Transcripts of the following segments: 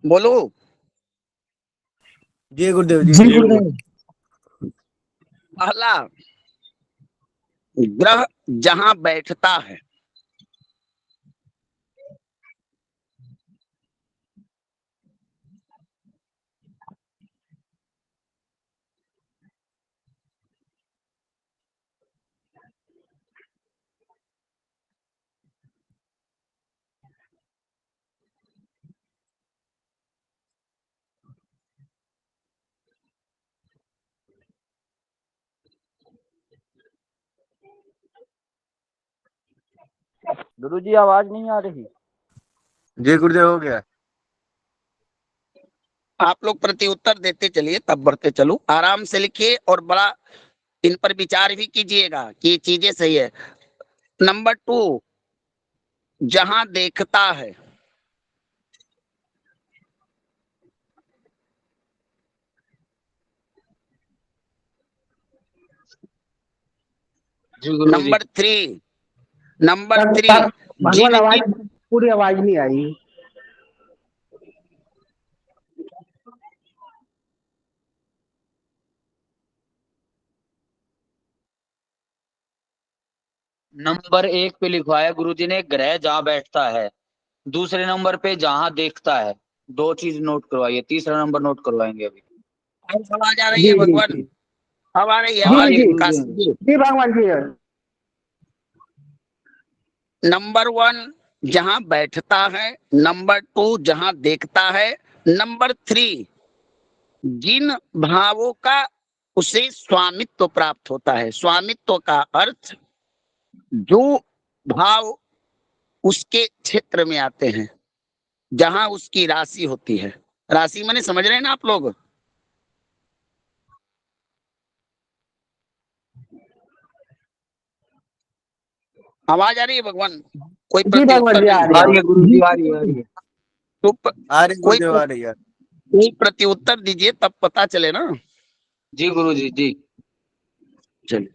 बोलो। जी गुरुदेव जी। जी गुरुदेव। पहला, ग्रह जहां बैठता है गुरु जी आवाज नहीं आ रही। जी गुरुदेव हो गया। आप लोग प्रति उत्तर देते चलिए, तब बढ़ते चलो। आराम से लिखिए और बड़ा इन पर विचार भी कीजिएगा कि ये चीजें सही है। नंबर 2, जहां देखता है। जी गुरु जी। नंबर 3 भगवान जिन आवाज जिन पूरी आवाज नहीं आई। नंबर 1 पे लिखवाया गुरु जी ने ग्रह जहाँ बैठता है, दूसरे नंबर पे जहाँ देखता है। दो चीज नोट करवाइए, तीसरा नंबर नोट करवाएंगे अभी। आवाज आ रही जी है जी भगवान? जी अब आ रही है, आ अब आ जी रही रही है है जी गुरु काशी जी। जी। जी भगवान जी। नंबर 1 जहां बैठता है, नंबर 2 जहां देखता है, नंबर 3 जिन भावों का उसे स्वामित्व प्राप्त होता है। स्वामित्व का अर्थ जो भाव उसके क्षेत्र में आते हैं, जहां उसकी राशि होती है। राशि माने समझ रहे हैं ना आप लोग? आवाज आ रही है भगवान? कोई जी प्रति भगवान उत्तर जी आ नहीं? रही आ है। रही है गुरु जी, आ रही है, आ रही है। तो आ रही कोई गुरुदेव आ रही है। कोई प्रति उत्तर दीजिए, तब पता चले ना। जी गुरु जी जी। चलिए,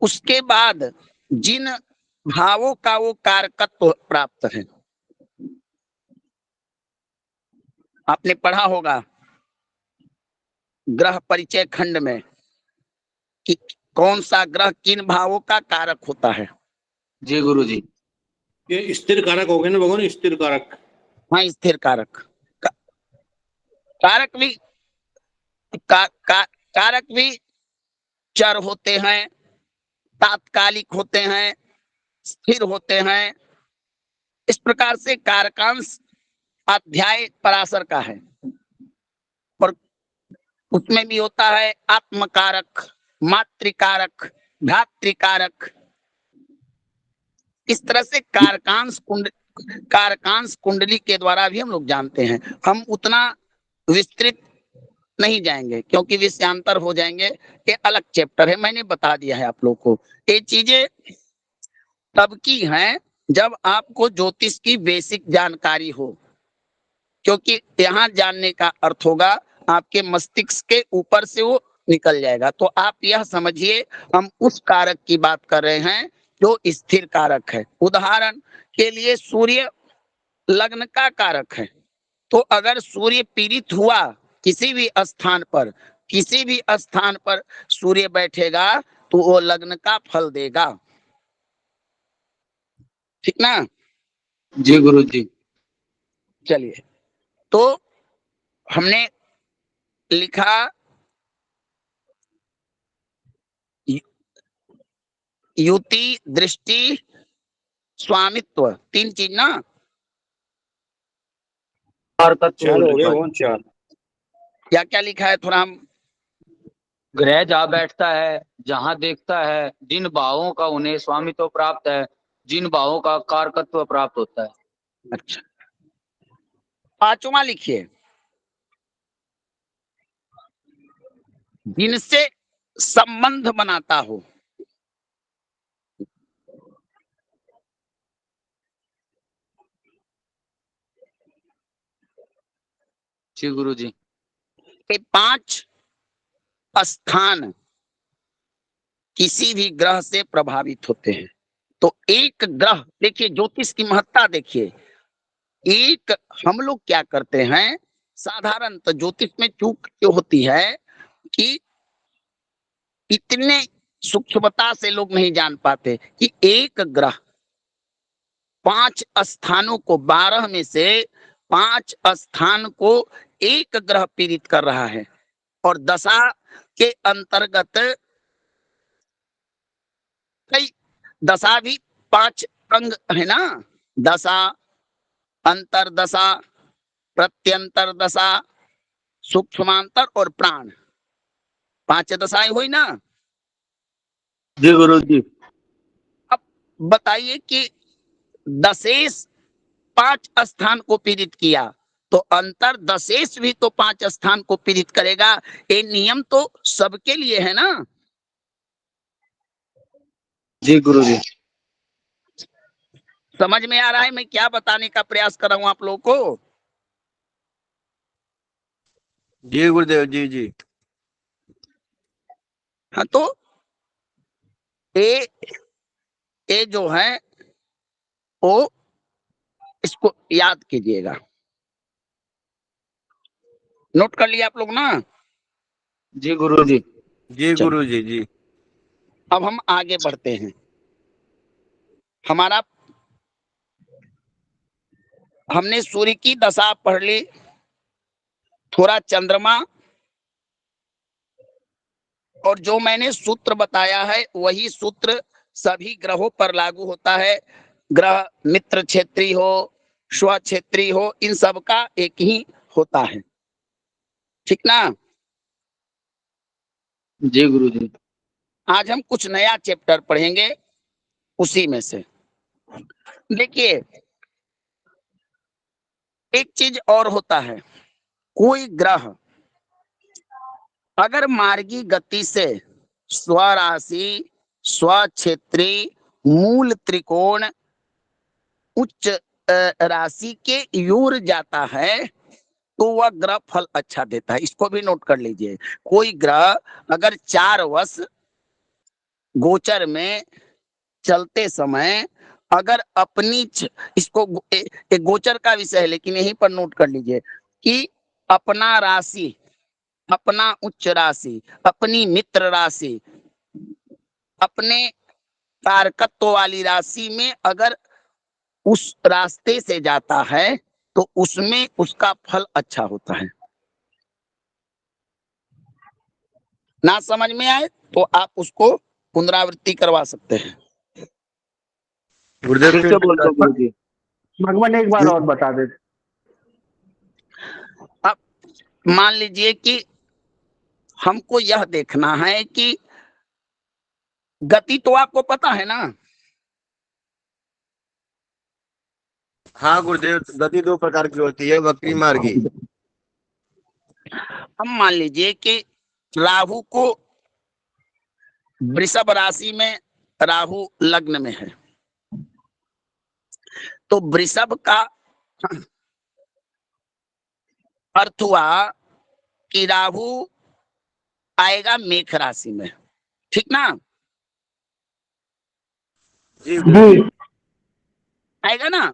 उसके बाद जिन भावों का वो कारकत्व प्राप्त है, आपने पढ़ा होगा ग्रह परिचय खंड में कि कौन सा ग्रह किन भावों का कारक होता है। जी गुरु जी। ये स्थिर कारक हो गए ना भगवान, स्थिर कारक। हाँ, स्थिर कारक। कारक भी कारक भी चर होते हैं, तात्कालिक होते हैं, स्थिर होते हैं। इस प्रकार से कारकांश अध्याय पराशर का है, और उसमें भी होता है आत्मकारक, मातृकारक, भ्रातृकारक। इस तरह से कारकांश कुंडली के द्वारा भी हम लोग जानते हैं। हम उतना विस्तृत नहीं जाएंगे क्योंकि विषयांतर हो जाएंगे। ये अलग चैप्टर है, मैंने बता दिया है आप लोग को। ये चीजें तब की हैं जब आपको ज्योतिष की बेसिक जानकारी हो, क्योंकि यहाँ जानने का अर्थ होगा आपके मस्तिष्क के ऊपर से वो निकल जाएगा। तो आप यह समझिए, हम उस कारक की बात कर रहे हैं जो स्थिर कारक है। उदाहरण के लिए सूर्य लग्न का कारक है। तो अगर सूर्य पीड़ित हुआ किसी भी स्थान पर, किसी भी स्थान पर सूर्य बैठेगा तो वो लग्न का फल देगा। ठीक ना? जी गुरु जी। चलिए, तो हमने लिखा युति, दृष्टि, स्वामित्व, 3 चीज ना? कारकत्व चार हो गए लिखवाइए। भगवान, चार। क्या क्या लिखा है थोड़ा हम? ग्रह जहाँ बैठता है, जहाँ देखता है, जिन भावों का उन्हें स्वामित्व प्राप्त है, जिन भावों का कारकत्व प्राप्त होता है। अच्छा, 5वां लिखिए, जिनसे संबंध बनाता हो। जी गुरु जी। ये 5 स्थान किसी भी ग्रह से प्रभावित होते हैं। तो एक ग्रह, देखिए ज्योतिष की महत्ता देखिए, एक हम लोग क्या करते हैं, साधारणतः ज्योतिष में चूक जो होती है कि इतने सूक्ष्मता से लोग नहीं जान पाते कि एक ग्रह 5 स्थानों को, 12 में से 5 स्थान को एक ग्रह पीड़ित कर रहा है, और दशा के अंतर्गत कई दशा भी 5 अंग है ना, दशा, अंतरदशा, प्रत्यंतर दशा, सूक्ष्मांतर और प्राण, 5 दशाएं हुई ना। जी गुरु जी। अब बताइए कि दशेश 5 स्थान को पीड़ित किया, तो अंतर दशेश भी तो 5 स्थान को पीड़ित करेगा। ये नियम तो सबके लिए है ना। जी गुरु जी। समझ में आ रहा है मैं क्या बताने का प्रयास कर रहा हूं आप लोगों को? जी गुरुदेव जी जी। हाँ, तो ये जो है वो इसको याद कीजिएगा, नोट कर लिया आप लोग ना। जी गुरु जी। जी चलो। गुरु जी जी। अब हम आगे बढ़ते हैं। हमारा हमने सूर्य की दशा पढ़ ली, थोड़ा चंद्रमा, और जो मैंने सूत्र बताया है वही सूत्र सभी ग्रहों पर लागू होता है। ग्रह मित्र क्षेत्री हो, स्वक्षेत्री हो, इन सब का एक ही होता है, ठीक ना। जी गुरु जी। आज हम कुछ नया चैप्टर पढ़ेंगे उसी में से। देखिए, एक चीज और होता है, कोई ग्रह अगर मार्गी गति से स्वराशि, स्वक्षेत्री, मूल त्रिकोण, उच्च राशि के यूर जाता है तो वह ग्रह फल अच्छा देता है। इसको भी नोट कर लीजिए। कोई ग्रह अगर 4 वर्ष गोचर में चलते समय अगर अपनी इसको एक गोचर का विषय है, लेकिन यहीं पर नोट कर लीजिए कि अपना राशि, अपना उच्च राशि, अपनी मित्र राशि, अपने कारकत्व वाली राशि में अगर उस रास्ते से जाता है तो उसमें उसका फल अच्छा होता है। ना समझ में आए तो आप उसको पुनरावृत्ति करवा सकते हैं। गुरुदेव फिर से बोल दो गुरु जी। भगवान एक बार और बता दे। अब मान लीजिए कि हमको यह देखना है कि गति तो आपको पता है ना। हाँ गुरुदेव, गति 2 प्रकार की होती है, वक्री मार्गी। अब मान लीजिए कि राहु को वृषभ राशि में राहु लग्न में है, तो वृषभ का अर्थ हुआ कि राहु आएगा मेष राशि में, ठीक ना। जी गुरु जी। आएगा ना।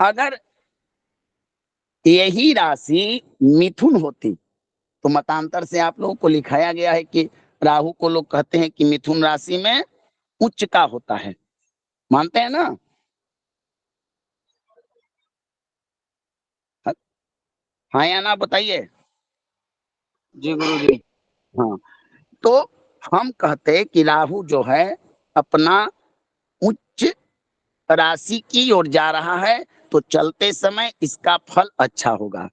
अगर यही राशि मिथुन होती तो मतांतर से आप लोगों को लिखाया गया है कि राहु को लोग कहते हैं कि मिथुन राशि में उच्च का होता है, मानते हैं ना। हाँ या ना बताइए। जी गुरु जी। हाँ, तो हम कहते हैं कि राहु जो है अपना उच्च राशि की ओर जा रहा है, तो चलते समय इसका फल अच्छा होगा।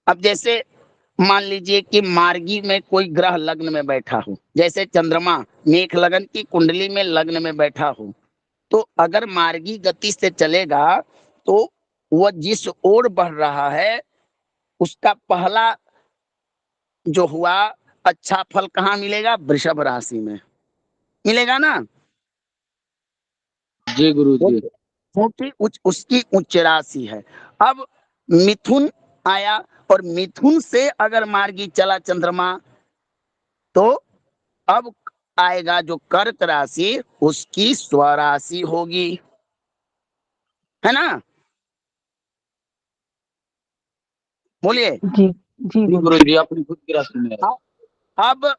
अब जैसे मान लीजिए कि मार्गी में कोई ग्रह लग्न में बैठा हो, जैसे चंद्रमा मेष लगन की कुंडली में लग्न में बैठा हो, तो अगर मार्गी गति से चलेगा तो वह जिस ओर बढ़ रहा है उसका पहला जो हुआ अच्छा फल कहाँ मिलेगा? वृषभ राशि में मिलेगा ना। जी गुरु जी। क्योंकि उसकी उच्च राशि है। अब मिथुन आया और मिथुन से अगर मार्गी चला चंद्रमा, तो अब आएगा जो कर्क राशि, उसकी स्वराशि होगी। है ना? बोलिए। जी जी जी गुरु। गुरुजी अपनी खुद की राशि में है। अब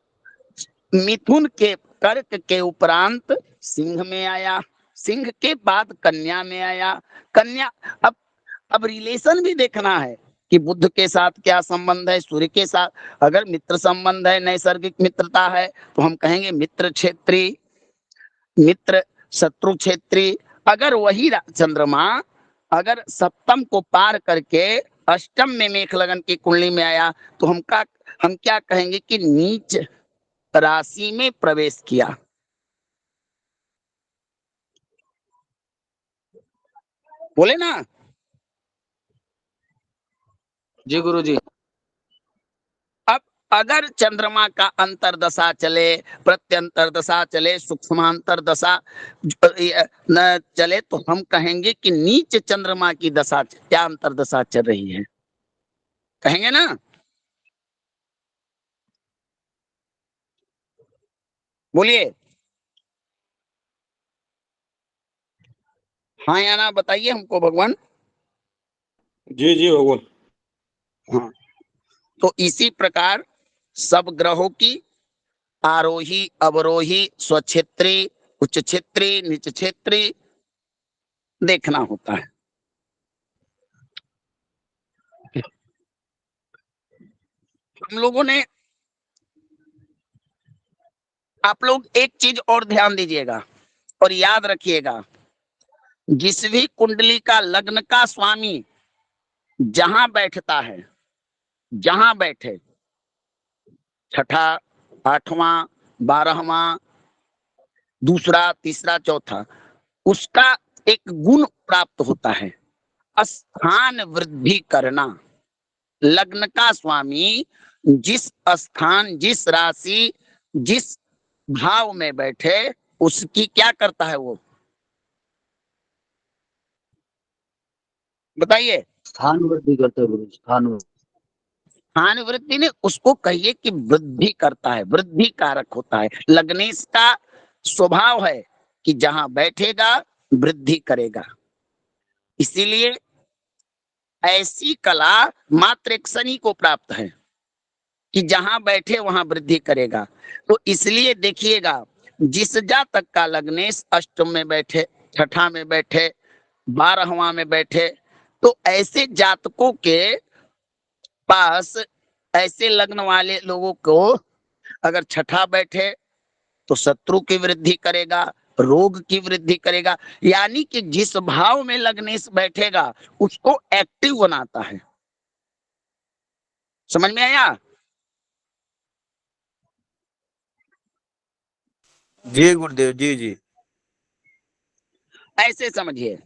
मिथुन के कर्क के उपरांत सिंह में आया, सिंह के बाद कन्या में आया, कन्या। अब रिलेशन भी देखना है कि बुध के साथ क्या संबंध है, सूर्य के साथ। अगर मित्र संबंध है, नैसर्गिक मित्रता है, तो हम कहेंगे मित्र क्षेत्री, मित्र शत्रु क्षेत्री। अगर वही चंद्रमा अगर सप्तम को पार करके अष्टम में मेष लगन की कुंडली में आया, तो हम क्या कहेंगे कि नीच राशि में प्रवेश किया। बोले ना? जी गुरुजी। अब अगर चंद्रमा का अंतरदशा चले, प्रत्यंतर दशा चले, सूक्ष्मांतर दशा न चले, तो हम कहेंगे कि नीच चंद्रमा की दशा क्या अंतरदशा चल रही है, कहेंगे ना? बोलिए हाँ या ना, बताइए हमको भगवान। जी जी भगवान। हाँ, तो इसी प्रकार सब ग्रहों की आरोही अवरोही स्वक्षेत्री उच्च क्षेत्री नीच क्षेत्री देखना होता है। हम लोगों ने, आप लोग एक चीज और ध्यान दीजिएगा और याद रखिएगा, जिस भी कुंडली का लग्न का स्वामी जहां बैठता है, जहां बैठे, छठा, आठवां, 12वां, दूसरा, तीसरा, चौथा, उसका एक गुण प्राप्त होता है, स्थान वृद्धि करना। लग्न का स्वामी जिस स्थान, जिस राशि, जिस भाव में बैठे, उसकी क्या करता है वो, बताइए? स्थान वृद्धि करते हैं गुरुजी, स्थान वृद्धि। स्थान वृद्धि ने उसको कहिए कि वृद्धि करता है, वृद्धि कारक होता है। लग्नेश का स्वभाव है कि जहां बैठेगा वृद्धि करेगा। इसीलिए ऐसी कला मात्र एक शनि को प्राप्त है कि जहां बैठे वहां वृद्धि करेगा। तो इसलिए देखिएगा, जिस जातक का लग्नेश अष्टम में बैठे, छठा में बैठे, 12वां में बैठे, तो ऐसे जातकों के पास, ऐसे लग्न वाले लोगों को अगर छठा बैठे तो शत्रु की वृद्धि करेगा, रोग की वृद्धि करेगा। यानी कि जिस भाव में लग्नेश बैठेगा उसको एक्टिव बनाता है। समझ में आया? जी गुरुदेव जी जी। ऐसे समझिए।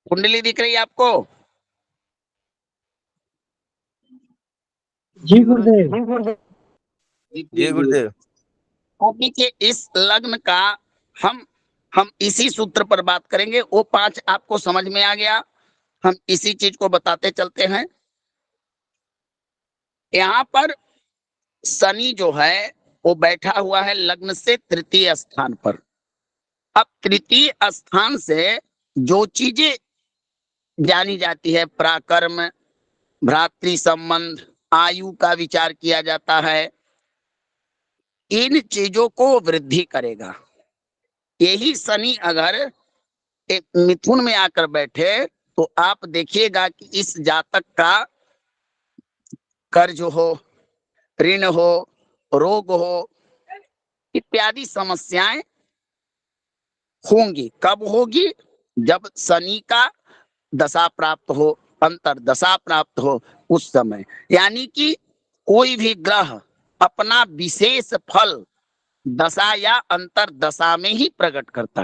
कुंडली दिख रही है आपको? जी गुरुदेव। जी गुरुदेव। अब देखिए, इस लग्न का हम इसी सूत्र पर बात करेंगे। वो 5 आपको समझ में आ गया, हम इसी चीज को बताते चलते हैं। यहाँ पर शनि जो है वो बैठा हुआ है लग्न से तृतीय स्थान पर। अब तृतीय स्थान से जो चीजें जानी जाती है, पराक्रम, भ्रातृ संबंध, आयु का विचार किया जाता है, इन चीजों को वृद्धि करेगा। यही शनि अगर एक मिथुन में आकर बैठे तो आप देखिएगा कि इस जातक का कर्ज हो, ऋण हो, रोग हो, इत्यादि समस्याएं होंगी। कब होगी? जब शनि का दशा प्राप्त हो, अंतर दशा प्राप्त हो, उस समय। यानी कि कोई भी ग्रह अपना विशेष फल दशा या अंतर दशा में ही प्रकट करता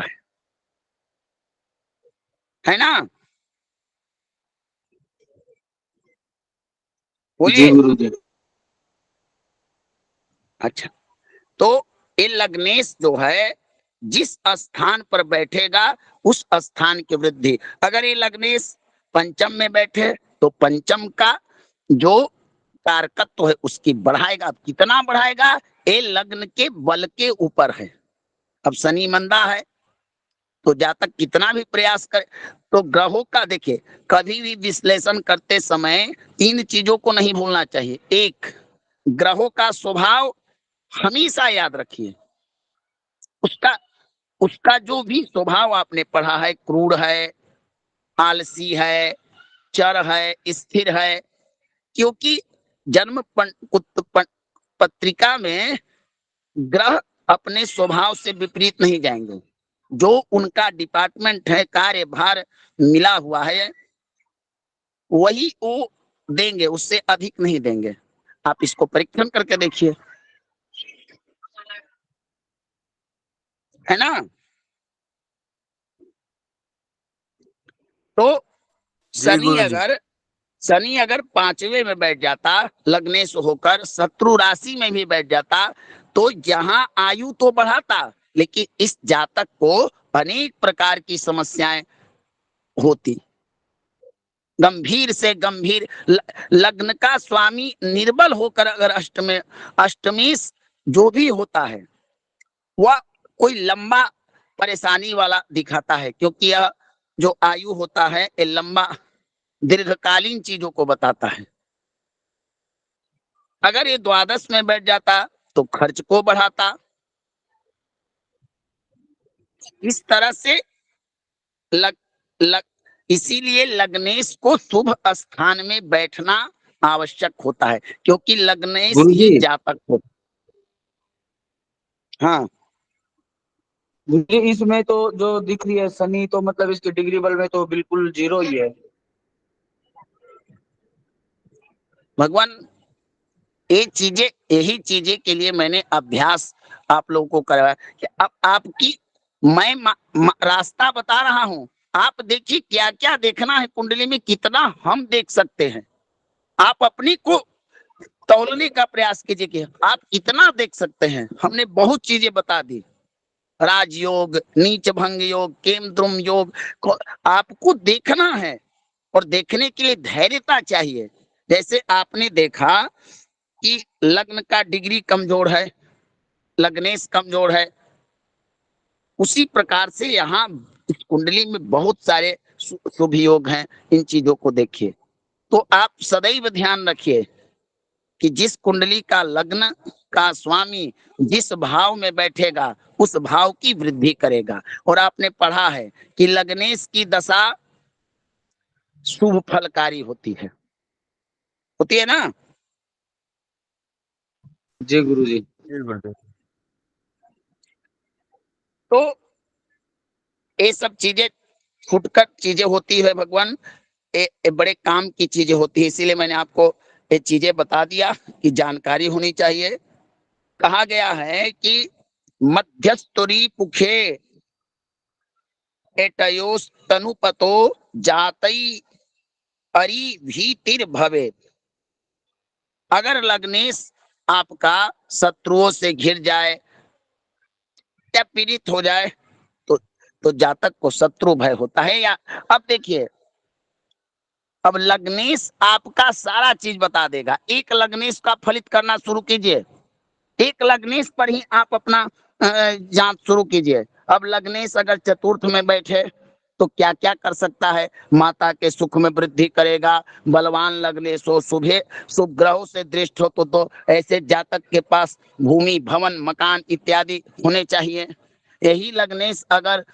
है ना? जी बोलिए। गुरुजी। अच्छा, तो ये लग्नेश जो है जिस स्थान पर बैठेगा उस स्थान की वृद्धि। अगर ये लग्नेश पंचम में बैठे तो पंचम का जो कारकत्व है उसकी बढ़ाएगा। अब कितना बढ़ाएगा, ये लग्न के बल के ऊपर है। अब शनि मंदा है तो जातक कितना भी प्रयास करे, तो ग्रहों का देखिए, कभी भी विश्लेषण करते समय 3 चीजों को नहीं भूलना चाहिए। एक, ग्रहों का स्वभाव हमेशा याद रखिए। उसका उसका जो भी स्वभाव आपने पढ़ा है, क्रूर है, आलसी है, चर है, स्थिर है, क्योंकि जन्म पत्रिका में ग्रह अपने स्वभाव से विपरीत नहीं जाएंगे। जो उनका डिपार्टमेंट है, कार्यभार मिला हुआ है, वही वो देंगे, उससे अधिक नहीं देंगे। आप इसको परीक्षण करके देखिए, है ना। तो जी गुरुजी। शनि अगर 5वें में बैठ जाता, लग्नेश होकर शत्रु राशि में भी बैठ जाता, तो यहाँ आयु तो बढ़ाता, लेकिन इस जातक को अनेक प्रकार की समस्याएं होती। गंभीर से गंभीर, लग्न का स्वामी निर्बल होकर अगर अष्टमेश जो भी होता है वह कोई लंबा परेशानी वाला दिखाता है, क्योंकि यह जो आयु होता है ये लंबा दीर्घकालीन चीजों को बताता है। अगर ये द्वादश में बैठ जाता तो खर्च को बढ़ाता। इस तरह से इसीलिए लग्नेश को शुभ स्थान में बैठना आवश्यक होता है, क्योंकि लग्नेश ही जातक हो। हाँ मुझे इसमें तो जो दिख रही है शनि, तो मतलब इसकी डिग्री बल में तो बिल्कुल 0 ही है। भगवान, यही चीजें के लिए मैंने अभ्यास आप लोगों को करवाया कि अब आपकी मैं रास्ता बता रहा हूं, आप देखिए क्या क्या देखना है कुंडली में, कितना हम देख सकते हैं। आप अपनी को तौलने का प्रयास कीजिए कि आप कितना देख सकते हैं। हमने बहुत चीजें बता दी, राजयोग, नीच भंग योग, केमद्रुम योग को आपको देखना है, और देखने के लिए धैर्यता चाहिए। जैसे आपने देखा कि लग्न का डिग्री कमजोर है, लग्नेश कमजोर है, उसी प्रकार से यहाँ इस कुंडली में बहुत सारे शुभ योग हैं। इन चीजों को देखिए, तो आप सदैव ध्यान रखिए कि जिस कुंडली का लग्न का स्वामी जिस भाव में बैठेगा उस भाव की वृद्धि करेगा। और आपने पढ़ा है कि लग्नेश की दशा शुभ फलकारी होती है ना। जी गुरुजी। तो ये सब चीजें फुटकर चीजें होती है भगवान, ये बड़े काम की चीजें होती है। इसीलिए मैंने आपको ये चीजें बता दिया कि जानकारी होनी चाहिए। कहा गया है कि मध्यस्तुरी पुखे एटयोस तनुपतो जातई अरि भीतिर भवे। अगर लग्नेश आपका शत्रुओं से घिर जाए या पीड़ित हो जाए तो जातक को शत्रु भय होता है। या अब देखिए, अब लग्नेश आपका सारा चीज बता देगा। एक लग्नेश का फलित करना शुरू कीजिए, एक लग्नेश पर ही आप अपना जांच शुरू कीजिए। अब लग्नेश अगर चतुर्थ में बैठे तो क्या क्या कर सकता है, माता के सुख में वृद्धि करेगा। बलवान लग्नेश हो, शुभ ग्रहों से दृष्ट हो तो ऐसे जातक के पास भूमि, भवन, मकान इत्यादि होने चाहिए। यही लग्नेश अगर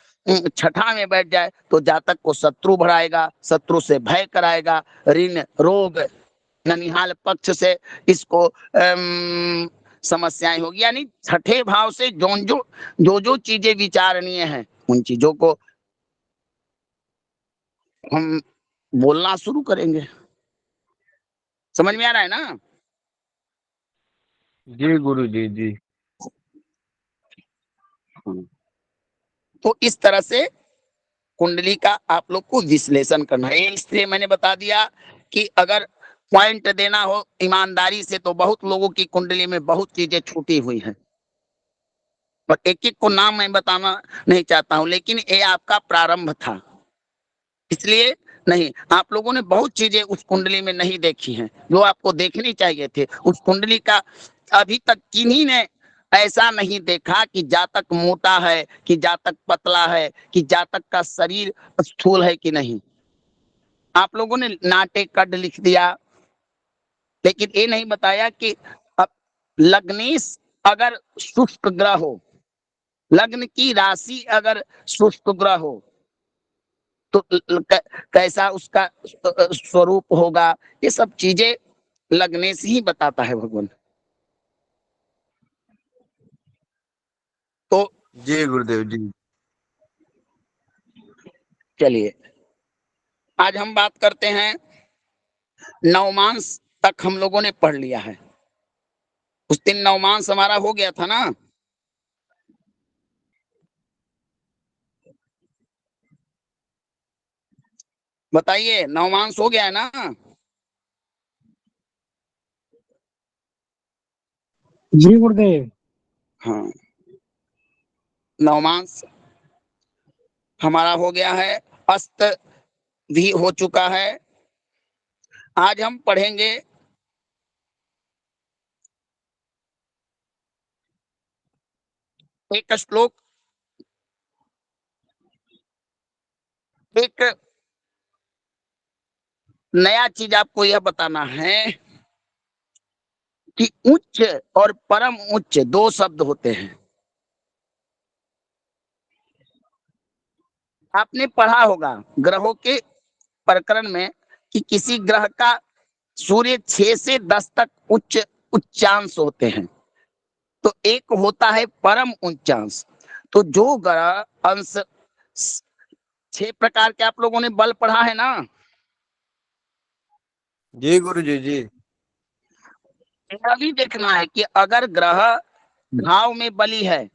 छठा में बैठ जाए तो जातक को शत्रु बढ़ाएगा, शत्रु से भय कराएगा, ऋण, रोग, ननिहाल पक्ष से इसको समस्याएं होगी। यानी छठे भाव से जो चीजें विचारणीय हैं उन चीजों को हम बोलना शुरू करेंगे। समझ में आ रहा है ना। जी गुरु जी। तो इस तरह से कुंडली का आप लोग को विश्लेषण करना है। इसलिए मैंने बता दिया कि अगर पॉइंट देना हो ईमानदारी से तो बहुत लोगों की कुंडली में बहुत चीजें छूटी हुई हैं, और एक एक को नाम मैं बताना नहीं चाहता हूं, लेकिन ये आपका प्रारंभ था। इसलिए नहीं, आप लोगों ने बहुत चीजें उस कुंडली में नहीं देखी हैं जो आपको देखनी चाहिए थे। उस कुंडली का अभी तक किन्हीं ने ऐसा नहीं देखा कि जातक मोटा है, कि जातक पतला है, कि जातक का शरीर स्थूल है कि नहीं। आप लोगों ने नाटे कड लिख दिया, लेकिन ये नहीं बताया कि अब लग्नेश अगर शुष्क ग्रह हो, लग्न की राशि अगर शुष्क ग्रह हो तो कैसा उसका स्वरूप होगा, ये सब चीजें लग्नेश ही बताता है भगवान। तो जी गुरुदेव जी। चलिए आज हम बात करते हैं, नवमांस तक हम लोगों ने पढ़ लिया है। उस दिन नवमांस हमारा हो गया था ना। बताइए, नवमांस हो गया है ना। जी गुरुदेव। हाँ, नवमांस हमारा हो गया है, अस्त भी हो चुका है। आज हम पढ़ेंगे एक श्लोक, एक नया चीज आपको यह बताना है कि उच्च और परम उच्च दो शब्द होते हैं। आपने पढ़ा होगा ग्रहों के प्रकरण में कि किसी ग्रह का सूर्य 6 से 10 तक उच्च उच्चांश होते हैं, तो एक होता है परम उच्चांश। तो जो ग्रह अंश 6 प्रकार के आप लोगों ने बल पढ़ा है ना। जी गुरु जी। यह भी देखना है कि अगर ग्रह भाव में बली है,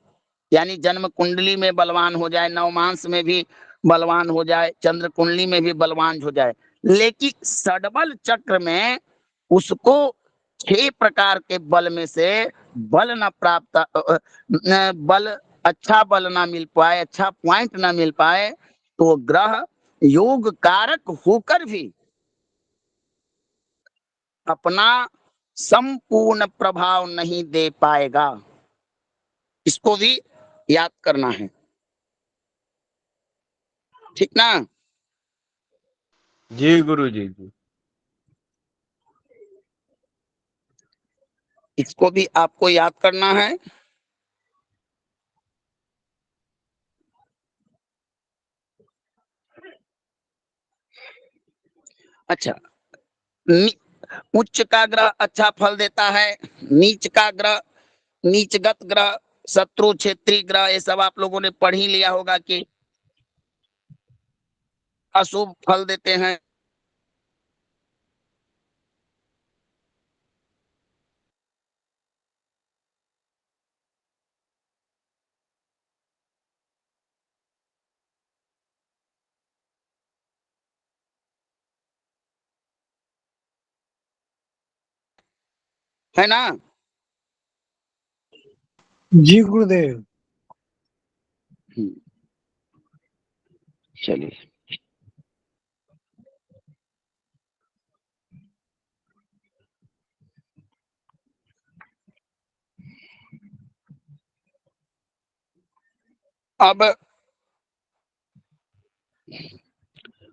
यानी जन्म कुंडली में बलवान हो जाए, नवमांस में भी बलवान हो जाए, चंद्र कुंडली में भी बलवान हो जाए, लेकिन सडबल चक्र में उसको 6 प्रकार के बल में से बल न प्राप्त बल अच्छा बल ना मिल पाए, अच्छा पॉइंट ना मिल पाए, तो ग्रह योग कारक होकर भी अपना संपूर्ण प्रभाव नहीं दे पाएगा। इसको भी याद करना है, ठीक ना। जी गुरु जी। इसको भी आपको याद करना है। अच्छा, उच्च का ग्रह अच्छा फल देता है, नीच का ग्रह, नीचगत ग्रह, शत्रु क्षेत्री ग्रह, ये सब आप लोगों ने पढ़ ही लिया होगा कि अशुभ फल देते हैं। है ना। जी गुरुदेव। चलिए, अब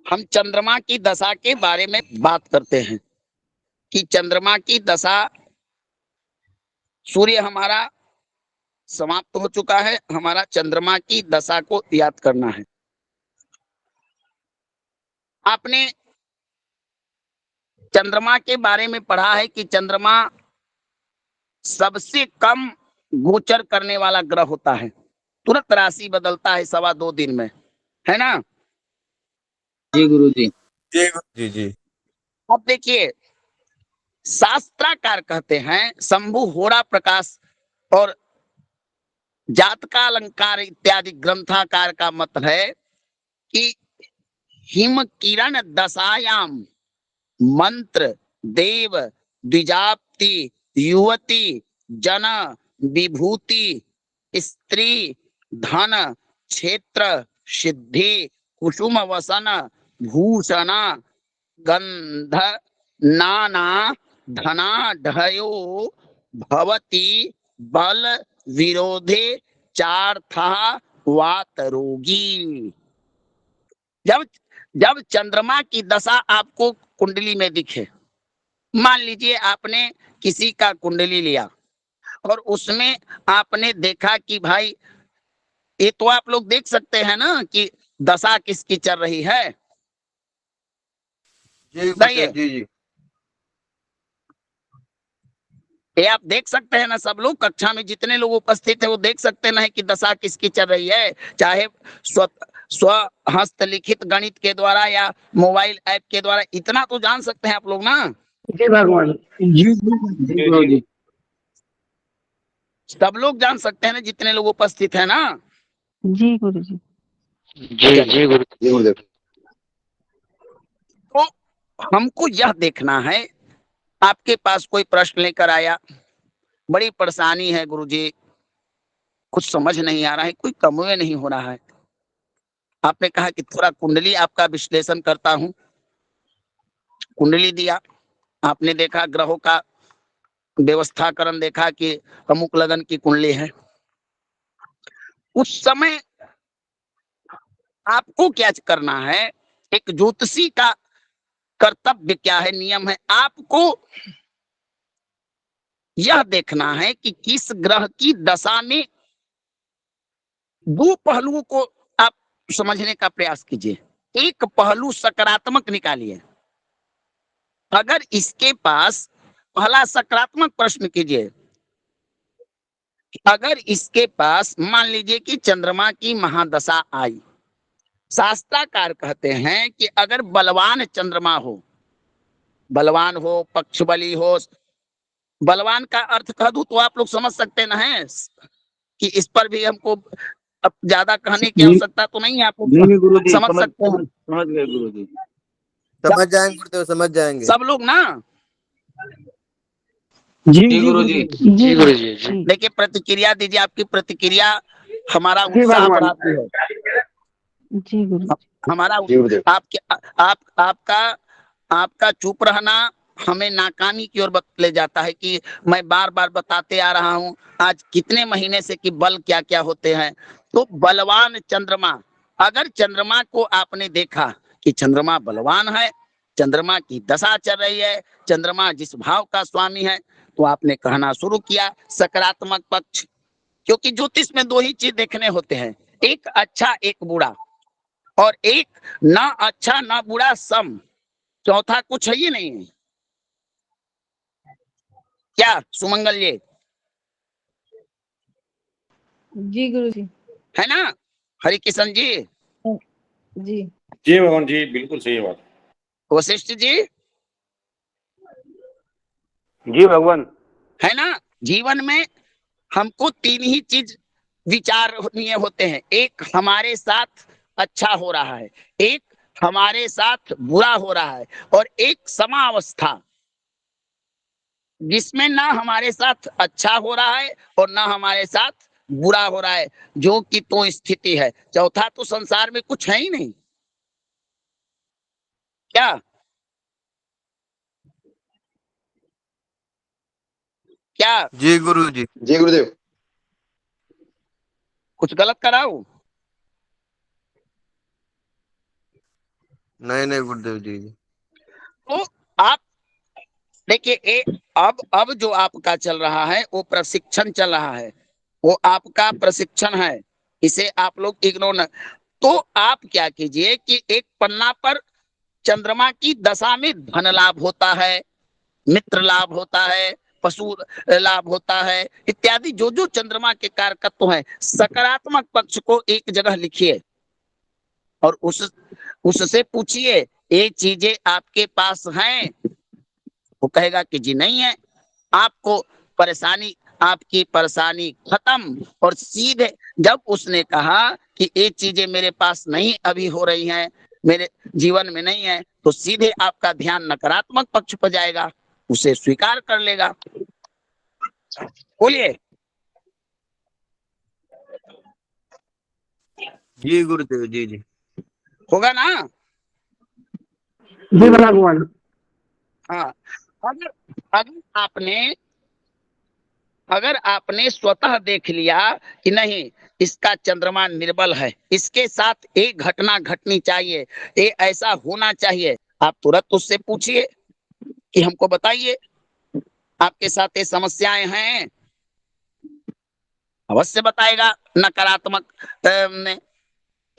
हम चंद्रमा की दशा के बारे में बात करते हैं कि चंद्रमा की दशा, सूर्य हमारा समाप्त हो चुका है, हमारा चंद्रमा की दशा को याद करना है। आपने चंद्रमा के बारे में पढ़ा है कि चंद्रमा सबसे कम गोचर करने वाला ग्रह होता है, तुरंत राशि बदलता है 2.25 दिन में, है ना। जी गुरु जी। जी गुरु जी। अब देखिए, शास्त्राकार कहते हैं, शंभु होरा प्रकाश और जातका अलंकार इत्यादि ग्रंथाकार का मत है कि हिम किरण दशायाम मंत्र देव द्विजाप्ति युवती जन विभूति स्त्री धन क्षेत्र सिद्धि कुसुम वसन भूषण गंध नाना धनाढयो भवति बल विरोधे चार्था वात रोगी। जब जब चंद्रमा की दशा आपको कुंडली में दिखे, मान लीजिए आपने किसी का कुंडली लिया और उसमें आपने देखा कि भाई, ये तो आप लोग देख सकते हैं ना कि दशा किसकी चल रही है। जी सही है, गुरुदेव जी जी। ये आप देख सकते हैं ना, सब लोग कक्षा में जितने लोग उपस्थित है वो देख सकते ना है कि दशा किसकी चल रही है, चाहे स्व हस्तलिखित गणित के द्वारा या मोबाइल ऐप के द्वारा। इतना तो जान सकते हैं आप लोग ना। जी भगवान। जी जी जी सब लोग जान सकते हैं ना, जितने लोग उपस्थित है ना। जी गुरुजी। जी जी गुरुदेव। तो हमको यह देखना है, आपके पास कोई प्रश्न लेकर आया, बड़ी परेशानी है गुरुजी, कुछ समझ नहीं आ रहा है, कोई कमवे नहीं हो रहा है। आपने कहा कि थोड़ा कुंडली आपका विश्लेषण करता हूं। कुंडली दिया, आपने देखा ग्रहों का व्यवस्थाकरण, देखा कि अमुक लगन की कुंडली है। उस समय आपको क्या करना है, एक ज्योतिषी का कर्तव्य क्या है, नियम है, आपको यह देखना है कि किस ग्रह की दशा में दो पहलुओं को आप समझने का प्रयास कीजिए। एक पहलू सकारात्मक निकालिए। अगर इसके पास, पहला सकारात्मक प्रश्न कीजिए, अगर इसके पास मान लीजिए कि चंद्रमा की महादशा आई, शास्त्राकार कहते हैं कि अगर बलवान चंद्रमा हो, बलवान हो, पक्ष बली हो, बलवान का अर्थ कह दूं तो आप लोग समझ सकते ना है कि इस पर भी हमको अब ज्यादा कहने की आवश्यकता तो नहीं है, आप नहीं लोग गुरु जी, समझ सकते हैं। समझ गए गुरुजी। समझ जाएंगे गुरुदेव, समझ जाएंगे। सब लोग ना जी जी जी गुरुजी। गुरुदेव। जी गुरुजी। जी देखिए, प्रतिक्रिया दीजिए, आपकी प्रतिक्रिया हमारा जी उत्साह भगवान। बढ़ाती है। जी गुरुजी। हमारा जी गुरुदेव। आपके आपका आपका चुप रहना हमें नाकामी की ओर ले जाता है कि मैं बार बार बताते आ रहा हूं आज कितने महीने से कि बल क्या क्या होते हैं। तो बलवान चंद्रमा, अगर चंद्रमा को आपने देखा कि चंद्रमा बलवान है, चंद्रमा की दशा चल रही है, चंद्रमा जिस भाव का स्वामी है, तो आपने कहना शुरू किया सकारात्मक पक्ष। क्योंकि ज्योतिष में दो ही चीज देखने होते हैं, एक अच्छा एक बुरा, और एक ना अच्छा ना बुरा सम, चौथा कुछ है ही नहीं है। क्या सुमंगल जी, जी गुरुजी। है ना हरिकिशन जी, जी जी भगवान जी, बिल्कुल सही बात। वशिष्ठ जी, जी भगवान। है ना। जीवन में हमको तीन ही चीज विचारणीय होते हैं, एक हमारे साथ अच्छा हो रहा है, एक हमारे साथ बुरा हो रहा है, और एक समावस्था जिसमें ना हमारे साथ अच्छा हो रहा है और ना हमारे साथ बुरा हो रहा है, जो कि तो स्थिति है। चौथा तो संसार में कुछ है ही नहीं। क्या क्या जी गुरु जी। जी गुरुदेव। कुछ गलत कराऊं? नहीं नहीं गुरुदेव जी जी। तो आप देखिए, अब जो आपका चल रहा है वो प्रशिक्षण चल रहा है, वो आपका प्रशिक्षण है, इसे आप लोग इग्नोर न। तो आप क्या कीजिए कि एक पन्ना पर चंद्रमा की दशा में धन लाभ होता है, मित्र लाभ होता है, पशु लाभ होता है, इत्यादि जो जो चंद्रमा के कारकत्व हैं, सकारात्मक पक्ष को एक जगह लिखिए और उससे पूछिए ये चीजें आपके पास हैं। वो कहेगा कि जी नहीं है। आपको परेशानी, आपकी परेशानी खत्म। और सीधे जब उसने कहा कि ये चीजें मेरे पास नहीं अभी हो रही हैं, मेरे जीवन में नहीं है, तो सीधे आपका ध्यान नकारात्मक पक्ष पर जाएगा, उसे स्वीकार कर लेगा। बोलिए। जी गुरुदेव जी जी। होगा ना। जी भगवान। हाँ, अगर अगर आपने अगर आपने स्वतः देख लिया कि नहीं, इसका चंद्रमा निर्बल है, इसके साथ एक घटना घटनी चाहिए, ये ऐसा होना चाहिए, आप तुरंत उससे पूछिए कि हमको बताइए आपके साथ ये समस्याएं हैं, अवश्य बताएगा नकारात्मक में।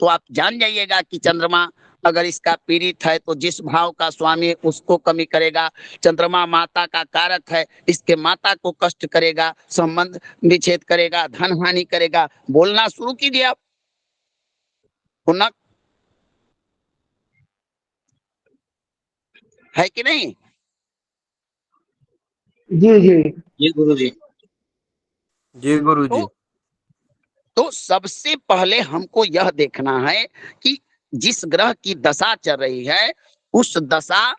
तो आप जान जाइएगा कि चंद्रमा अगर इसका पीड़ित है तो जिस भाव का स्वामी है उसको कमी करेगा। चंद्रमा माता का कारक है, इसके माता को कष्ट करेगा, संबंध विच्छेद करेगा, धन हानि करेगा। बोलना शुरू कीजिए आप, पुनः, है कि नहीं? जी जी। जी गुरु जी। जी गुरु जी। तो सबसे पहले हमको यह देखना है कि जिस ग्रह की दशा चल रही है उस दशा,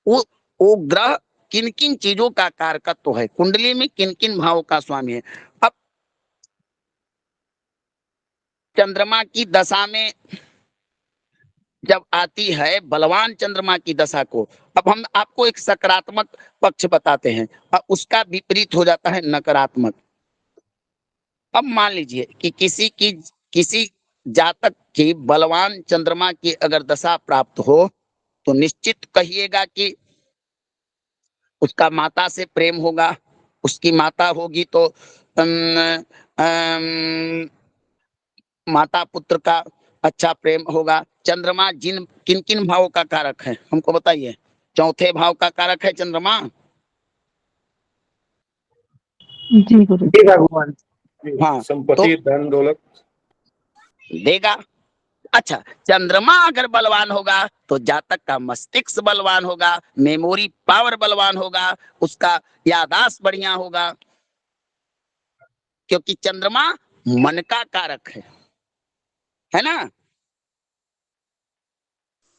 वो ग्रह किन किन चीजों का कारकत्व है, कुंडली में किन किन भावों का स्वामी है। अब चंद्रमा की दशा में जब आती है बलवान चंद्रमा की दशा को, अब हम आपको एक सकारात्मक पक्ष बताते हैं और उसका विपरीत हो जाता है नकारात्मक। अब मान लीजिए कि किसी जातक की बलवान चंद्रमा की अगर दशा प्राप्त हो तो निश्चित कहिएगा कि उसका माता से प्रेम होगा, उसकी माता होगी तो माता पुत्र का अच्छा प्रेम होगा। चंद्रमा जिन किन किन भावों का कारक है हमको बताइए। चौथे भाव का कारक है चंद्रमा। जी गुरु जी भगवान। हाँ, तो संपत्ति, धन दौलत। देगा। अच्छा, चंद्रमा अगर बलवान होगा तो जातक का मस्तिष्क बलवान होगा, मेमोरी पावर बलवान होगा, उसका याददाश्त बढ़िया होगा, क्योंकि चंद्रमा मन का कारक है ना?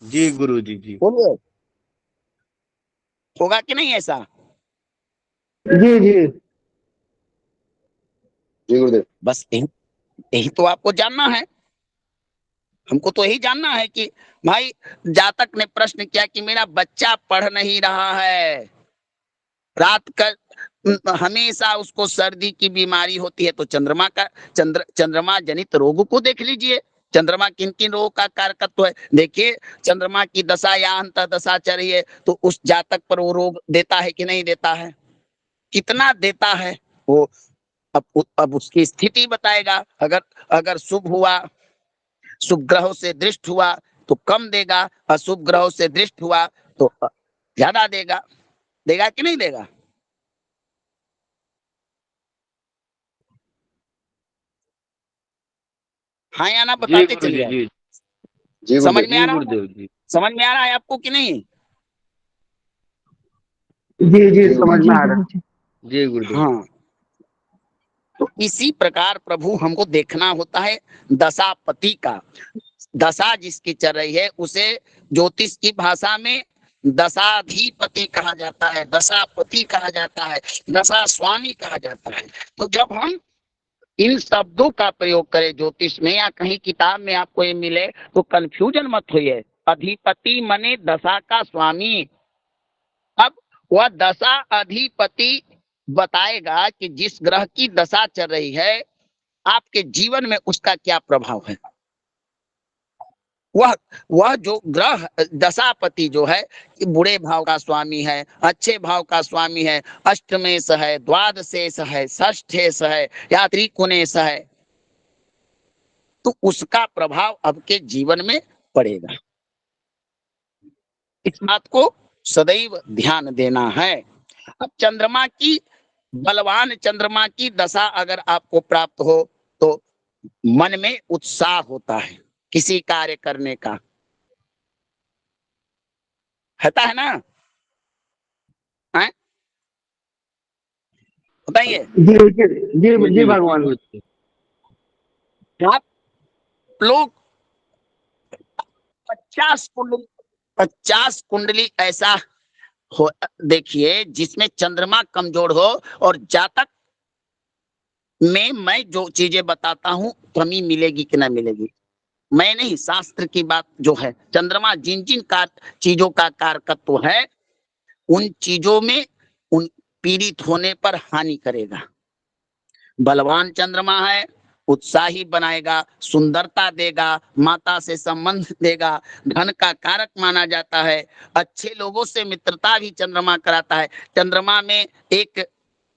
जी गुरु जी। जी बोलिए, होगा कि नहीं ऐसा? जी जी। जी गुरुदेव। बस यही तो आपको जानना है, हमको तो यही जानना है कि भाई, जातक ने प्रश्न किया कि मेरा बच्चा पढ़ नहीं रहा है, रात का हमेशा उसको सर्दी की बीमारी होती है, तो चंद्रमा जनित रोग को देख लीजिए। चंद्रमा किन किन रोग का कारकत्व है देखिए। चंद्रमा की दशा या अंत दशा चल रही है तो उस जातक पर वो रोग देता है कि नहीं देता है, कितना देता है वो अब उसकी स्थिति बताएगा। अगर अगर शुभ ग्रहों से दृष्ट हुआ तो कम देगा, अशुभ ग्रहों से दृष्ट हुआ तो ज्यादा देगा। देगा कि नहीं देगा? हाँ या ना जी बताते गुरु जी। चलिए। जी जी समझ में आ जी रहा है? गुरुदेव जी। समझ में आ रहा है आपको कि नहीं? जी जी समझ में आ रहा है। जी जी गुरुदेव। हाँ, तो इसी प्रकार प्रभु हमको देखना होता है दशापति का। दशा जिसकी चल रही है उसे ज्योतिष की भाषा में दशाधिपति कहा जाता है, दशापति कहा जाता है, दशा स्वामी कहा जाता है। तो जब हम इन शब्दों का प्रयोग करें ज्योतिष में या कहीं किताब में आपको ये मिले तो कंफ्यूजन मत होइए। अधिपति मने दशा का स्वामी। अब वह दशा अधिपति बताएगा कि जिस ग्रह की दशा चल रही है आपके जीवन में उसका क्या प्रभाव है। वह जो ग्रह दशापति जो है कि बुरे भाव का स्वामी है, अच्छे भाव का स्वामी है, अष्टमेश है, द्वादशेश है, षष्ठेश है या त्रिकोणेश है, तो उसका प्रभाव आपके जीवन में पड़ेगा। इस बात को सदैव ध्यान देना है। अब बलवान चंद्रमा की दशा अगर आपको प्राप्त हो तो मन में उत्साह होता है किसी कार्य करने का, होता है ना? हैं? बताइए। जी जी जी जी भगवान। आप लोग 50 कुंडली ऐसा हो देखिए जिसमें चंद्रमा कमजोर हो और जातक में मैं जो चीजें बताता हूं कमी मिलेगी कि ना मिलेगी? मैं नहीं, शास्त्र की बात जो है, चंद्रमा जिन जिन का चीजों का कारकत्व है उन चीजों में उन पीड़ित होने पर हानि करेगा। बलवान चंद्रमा है, उत्साही बनाएगा, सुंदरता देगा, माता से संबंध देगा, धन का कारक माना जाता है, अच्छे लोगों से मित्रता भी चंद्रमा कराता है। चंद्रमा में एक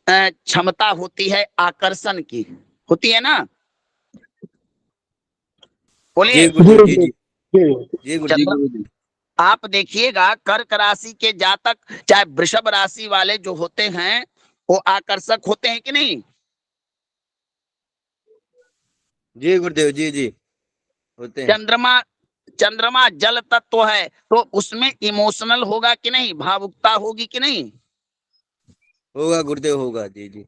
क्षमता होती है आकर्षण की, होती है ना, बोलिए। जी जी गुरुदेव जी जी जी जी जी गुरुदेव चंद्र गुरुदेव। आप देखिएगा कर्क राशि के जातक चाहे वृषभ राशि वाले जो होते हैं वो आकर्षक होते हैं कि नहीं? जी गुरुदेव जी जी होते हैं। चंद्रमा चंद्रमा जल तत्व है तो उसमें इमोशनल होगा कि नहीं, भावुकता होगी कि नहीं? होगा गुरुदेव होगा। जी जी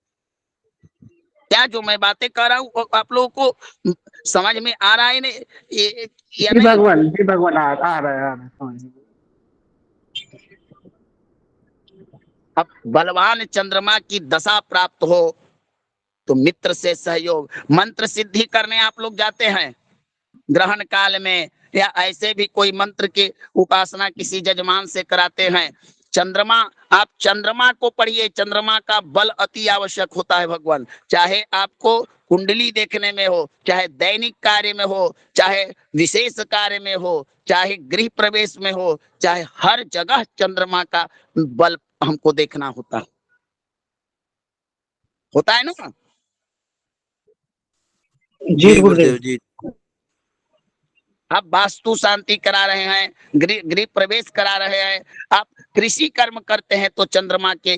क्या जो मैं बातें कर रहा हूँ वो आप लोगों को समझ में आ रहा है नहीं या जी नहीं? भगवान, जी भगवान, आ रहा है, आ रहा है, समझ गए। अब बलवान चंद्रमा की दशा प्राप्त हो तो मित्र से सहयोग, मंत्र सिद्धि करने आप लोग जाते हैं ग्रहण काल में, या ऐसे भी कोई मंत्र की उपासना किसी जजमान से कराते हैं। चंद्रमा, आप चंद्रमा को पढ़िए, चंद्रमा का बल अति आवश्यक होता है भगवान। चाहे आपको कुंडली देखने में हो, चाहे दैनिक कार्य में हो, चाहे विशेष कार्य में हो, चाहे गृह प्रवेश में हो, चाहे हर जगह चंद्रमा का बल हमको देखना होता है ना। जी जी गुरुदेव। गुरुदेव जी आप वास्तु शांति करा रहे हैं, गृह प्रवेश करा रहे हैं, आप कृषि कर्म करते हैं तो चंद्रमा के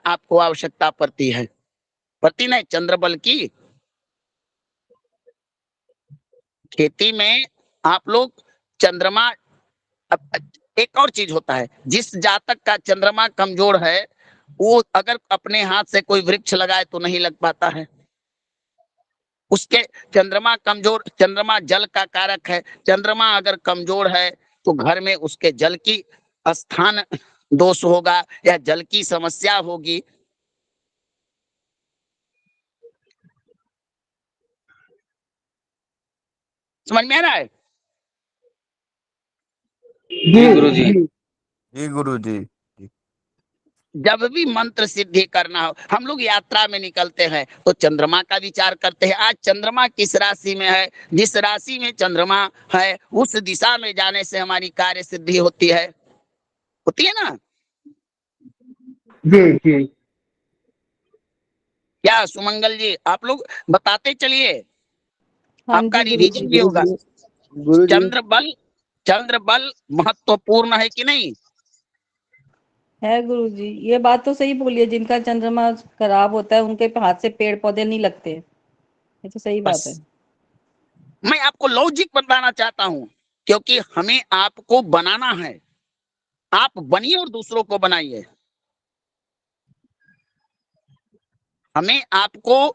आपको आवश्यकता पड़ती नहीं, चंद्र बल की। खेती में आप लोग चंद्रमा, एक और चीज होता है, जिस जातक का चंद्रमा कमजोर है वो अगर अपने हाथ से कोई वृक्ष लगाए तो नहीं लग पाता है। उसके चंद्रमा कमजोर, चंद्रमा जल का कारक है, चंद्रमा अगर कमजोर है तो घर में उसके जल की स्थान दोष होगा या जल की समस्या होगी। समझ में आ रहा है? जी जी गुरु जी। जी जी गुरु जी। जब भी मंत्र सिद्धि करना हो, हम लोग यात्रा में निकलते हैं तो चंद्रमा का विचार करते हैं। आज चंद्रमा किस राशि में है, जिस राशि में चंद्रमा है उस दिशा में जाने से हमारी कार्य सिद्धि होती है ना। जी जी क्या सुमंगल जी, आप लोग बताते चलिए, हाँ आपका जी गुरु रिवीजन जी। भी होगा। गुरु जी चंद्र बल महत्वपूर्ण है कि नहीं? है गुरु जी, ये बात तो सही बोली है, जिनका चंद्रमा खराब होता है उनके हाथ से पेड़ पौधे नहीं लगते, ये तो सही बात है। बस मैं आपको लॉजिक बताना चाहता हूं, क्योंकि हमें आपको बनाना है। आप बनिए और दूसरों को बनाइए। हमें आपको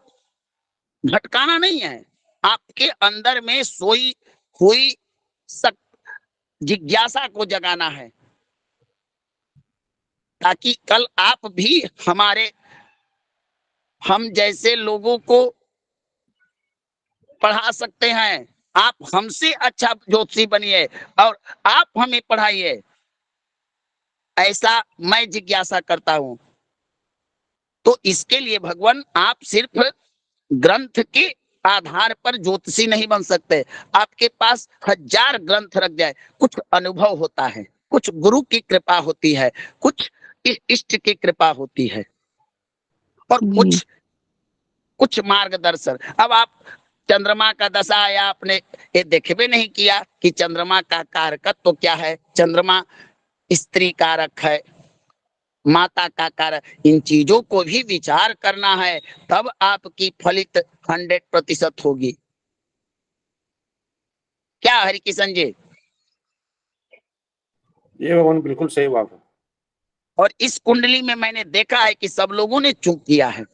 भटकाना नहीं है, आपके अंदर में सोई हुई जिज्ञासा को जगाना है, ताकि कल आप भी हम जैसे लोगों को पढ़ा सकते हैं। आप हमसे अच्छा ज्योतिषी बनिए और आप हमें पढ़ाइए, ऐसा मैं जिज्ञासा करता हूं। तो इसके लिए भगवान, आप सिर्फ ग्रंथ के आधार पर ज्योतिषी नहीं बन सकते। आपके पास 1000 ग्रंथ रख जाए, कुछ अनुभव होता है, कुछ गुरु की कृपा होती है, कुछ इष्ट की कृपा होती है, और जी कुछ मार्गदर्शन। अब आप चंद्रमा का दशा या आपने ये देखे नहीं किया कि चंद्रमा का कारकत्व तो क्या है। चंद्रमा स्त्री कारक है, माता का कारक, इन चीजों को भी विचार करना है, तब आपकी फलित 100% होगी। क्या हरिकिशन जी? ये भगवान बिल्कुल सही बात है। और इस कुंडली में मैंने देखा है कि सब लोगों ने चूक किया है,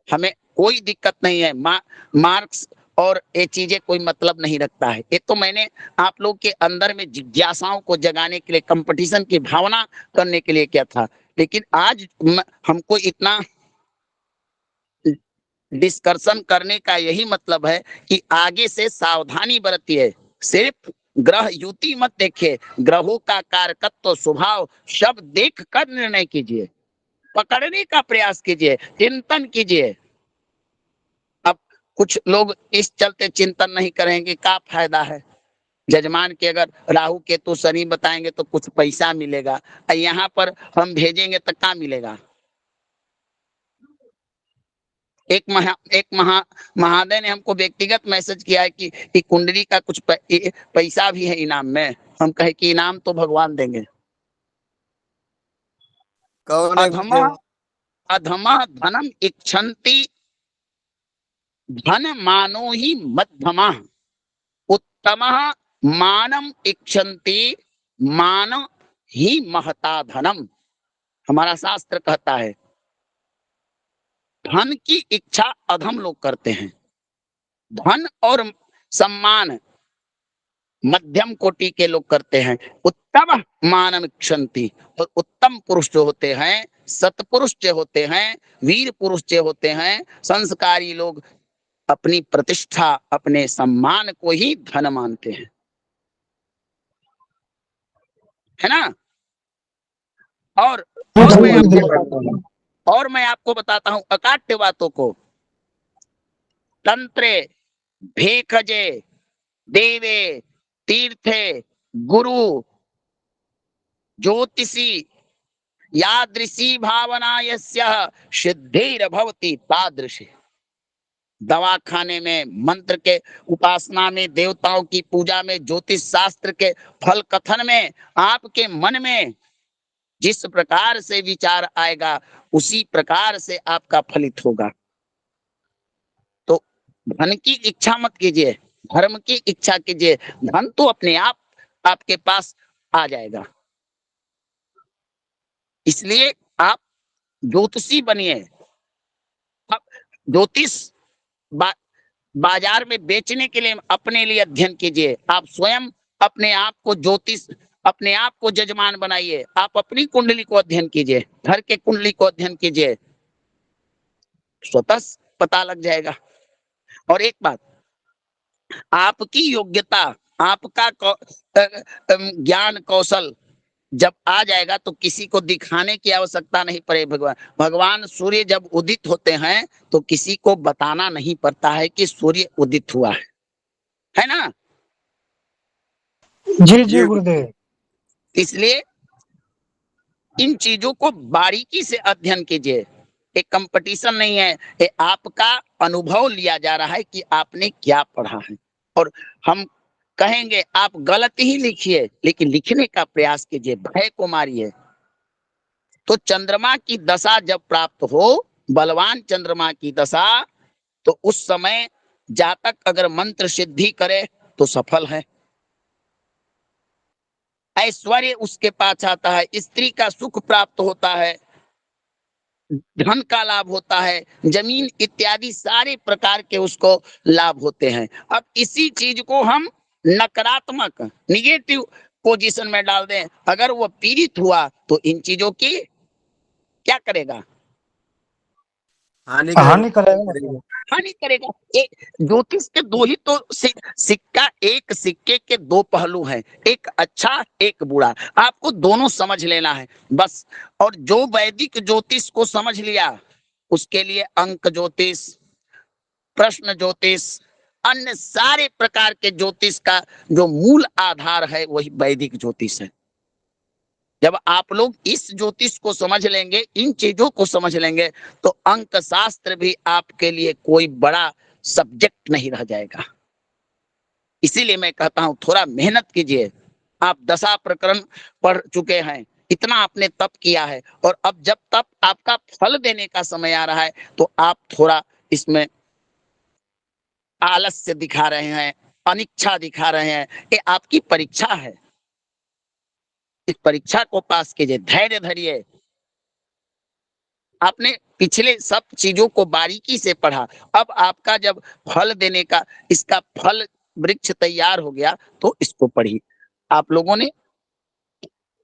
हमें कोई दिक्कत नहीं है। मार्क्स और ये चीजें कोई मतलब नहीं रखता है। ये तो मैंने आप लोग के अंदर में जिज्ञासाओं को जगाने के लिए, कंपटीशन की भावना करने के लिए किया था। लेकिन आज हमको इतना डिस्कशन करने का यही मतलब है कि आगे से सावधानी बरतिए। सिर्फ ग्रह युति मत देखिए, ग्रहों का कारकत्व स्वभाव सब देख कर निर्णय कीजिए, पकड़ने का प्रयास कीजिए, चिंतन कीजिए। अब कुछ लोग इस चलते चिंतन नहीं करेंगे, क्या फायदा है। जजमान के अगर राहु केतु शनि बताएंगे तो कुछ पैसा मिलेगा, यहाँ पर हम भेजेंगे तो क्या मिलेगा। एक महादय ने हमको व्यक्तिगत मैसेज किया है कि कुंडली का कुछ पैसा भी है इनाम में। हम कहे कि इनाम तो भगवान देंगे। कौन है अधमा गुरुदेव? अधमा धनम इच्छन्ति धन मानो ही मध्यमा, उत्तमः मानम इच्छन्ति मान ही महता धनम। हमारा शास्त्र कहता है धन की इच्छा अधम लोग करते हैं, धन और सम्मान मध्यम कोटि के लोग करते हैं। उत्तम मानम इच्छन्ति, और उत्तम पुरुष जो होते हैं, सत्पुरुष जो होते हैं, वीर पुरुष जो होते हैं, संस्कारी लोग अपनी प्रतिष्ठा अपने सम्मान को ही धन मानते हैं, है ना। और मैं आपको बताता हूं अकाट्य बातों को। तंत्रे भेखजे देवे तीर्थे गुरु ज्योतिषी यादृशी भावना यस्यः सिद्धिर्भवति तादृशी। दवाखाने में, मंत्र के उपासना में, देवताओं की पूजा में, ज्योतिष शास्त्र के फल कथन में आपके मन में जिस प्रकार से विचार आएगा उसी प्रकार से आपका फलित होगा। तो धन की इच्छा मत कीजिए, धर्म की इच्छा कीजिए, धन तो अपने आप आपके पास आ जाएगा। इसलिए आप ज्योतिषी बनिए। अब ज्योतिष बाजार में बेचने के लिए अपने लिए अध्ययन कीजिए। आप स्वयं अपने आप को ज्योतिष, अपने आप को जजमान बनाइए। आप अपनी कुंडली को अध्ययन कीजिए, घर के कुंडली को अध्ययन कीजिए, स्वतः पता लग जाएगा। और एक बात, आपकी योग्यता, आपका ज्ञान कौशल जब आ जाएगा तो किसी को दिखाने की आवश्यकता नहीं पड़े। भगवान सूर्य जब उदित होते हैं तो किसी को बताना नहीं पड़ता है कि सूर्य उदित हुआ है ना। जी जी गुरुदेव। इसलिए इन चीजों को बारीकी से अध्ययन कीजिए। एक कंपटीशन नहीं है, ये आपका अनुभव लिया जा रहा है कि आपने क्या पढ़ा है। और हम कहेंगे आप गलत ही लिखिए, लेकिन लिखने का प्रयास कीजिए, भय को मारिए। तो चंद्रमा की दशा जब प्राप्त हो, बलवान चंद्रमा की दशा, तो उस समय जातक अगर मंत्र सिद्धि करे तो सफल है। ऐश्वर्य उसके पास आता है, स्त्री का सुख प्राप्त होता है, धन का लाभ होता है, जमीन इत्यादि सारे प्रकार के उसको लाभ होते हैं। अब इसी चीज को हम नकारात्मक निगेटिव पोजीशन में डाल दें, अगर वो पीड़ित हुआ तो इन चीजों की क्या करेगा, हानि करेगा। एक ज्योतिष के दो ही तो सिक्का, एक सिक्के के दो पहलू हैं, एक अच्छा एक बुरा। आपको दोनों समझ लेना है बस। और जो वैदिक ज्योतिष को समझ लिया उसके लिए अंक ज्योतिष, प्रश्न ज्योतिष, अन्य सारे प्रकार के ज्योतिष का जो मूल आधार है वही वैदिक ज्योतिष है। जब आप लोग इस ज्योतिष को समझ लेंगे, इन चीजों को समझ लेंगे, तो अंक शास्त्र भी आपके लिए कोई बड़ा सब्जेक्ट नहीं रह जाएगा। इसीलिए मैं कहता हूं थोड़ा मेहनत कीजिए। आप दशा प्रकरण पढ़ चुके हैं, इतना आपने तप किया है, और अब जब तप आपका फल देने का समय आ रहा है तो आप थोड़ा इसमें आलस्य दिखा रहे हैं, अनिच्छा दिखा रहे हैं। ये आपकी परीक्षा है, इस परीक्षा को पास कीजिए, धैर्य धरिए। आपने पिछले सब चीजों को बारीकी से पढ़ा, अब आपका जब फल देने का, इसका फल वृक्ष तैयार हो गया तो इसको पढ़िए। आप लोगों ने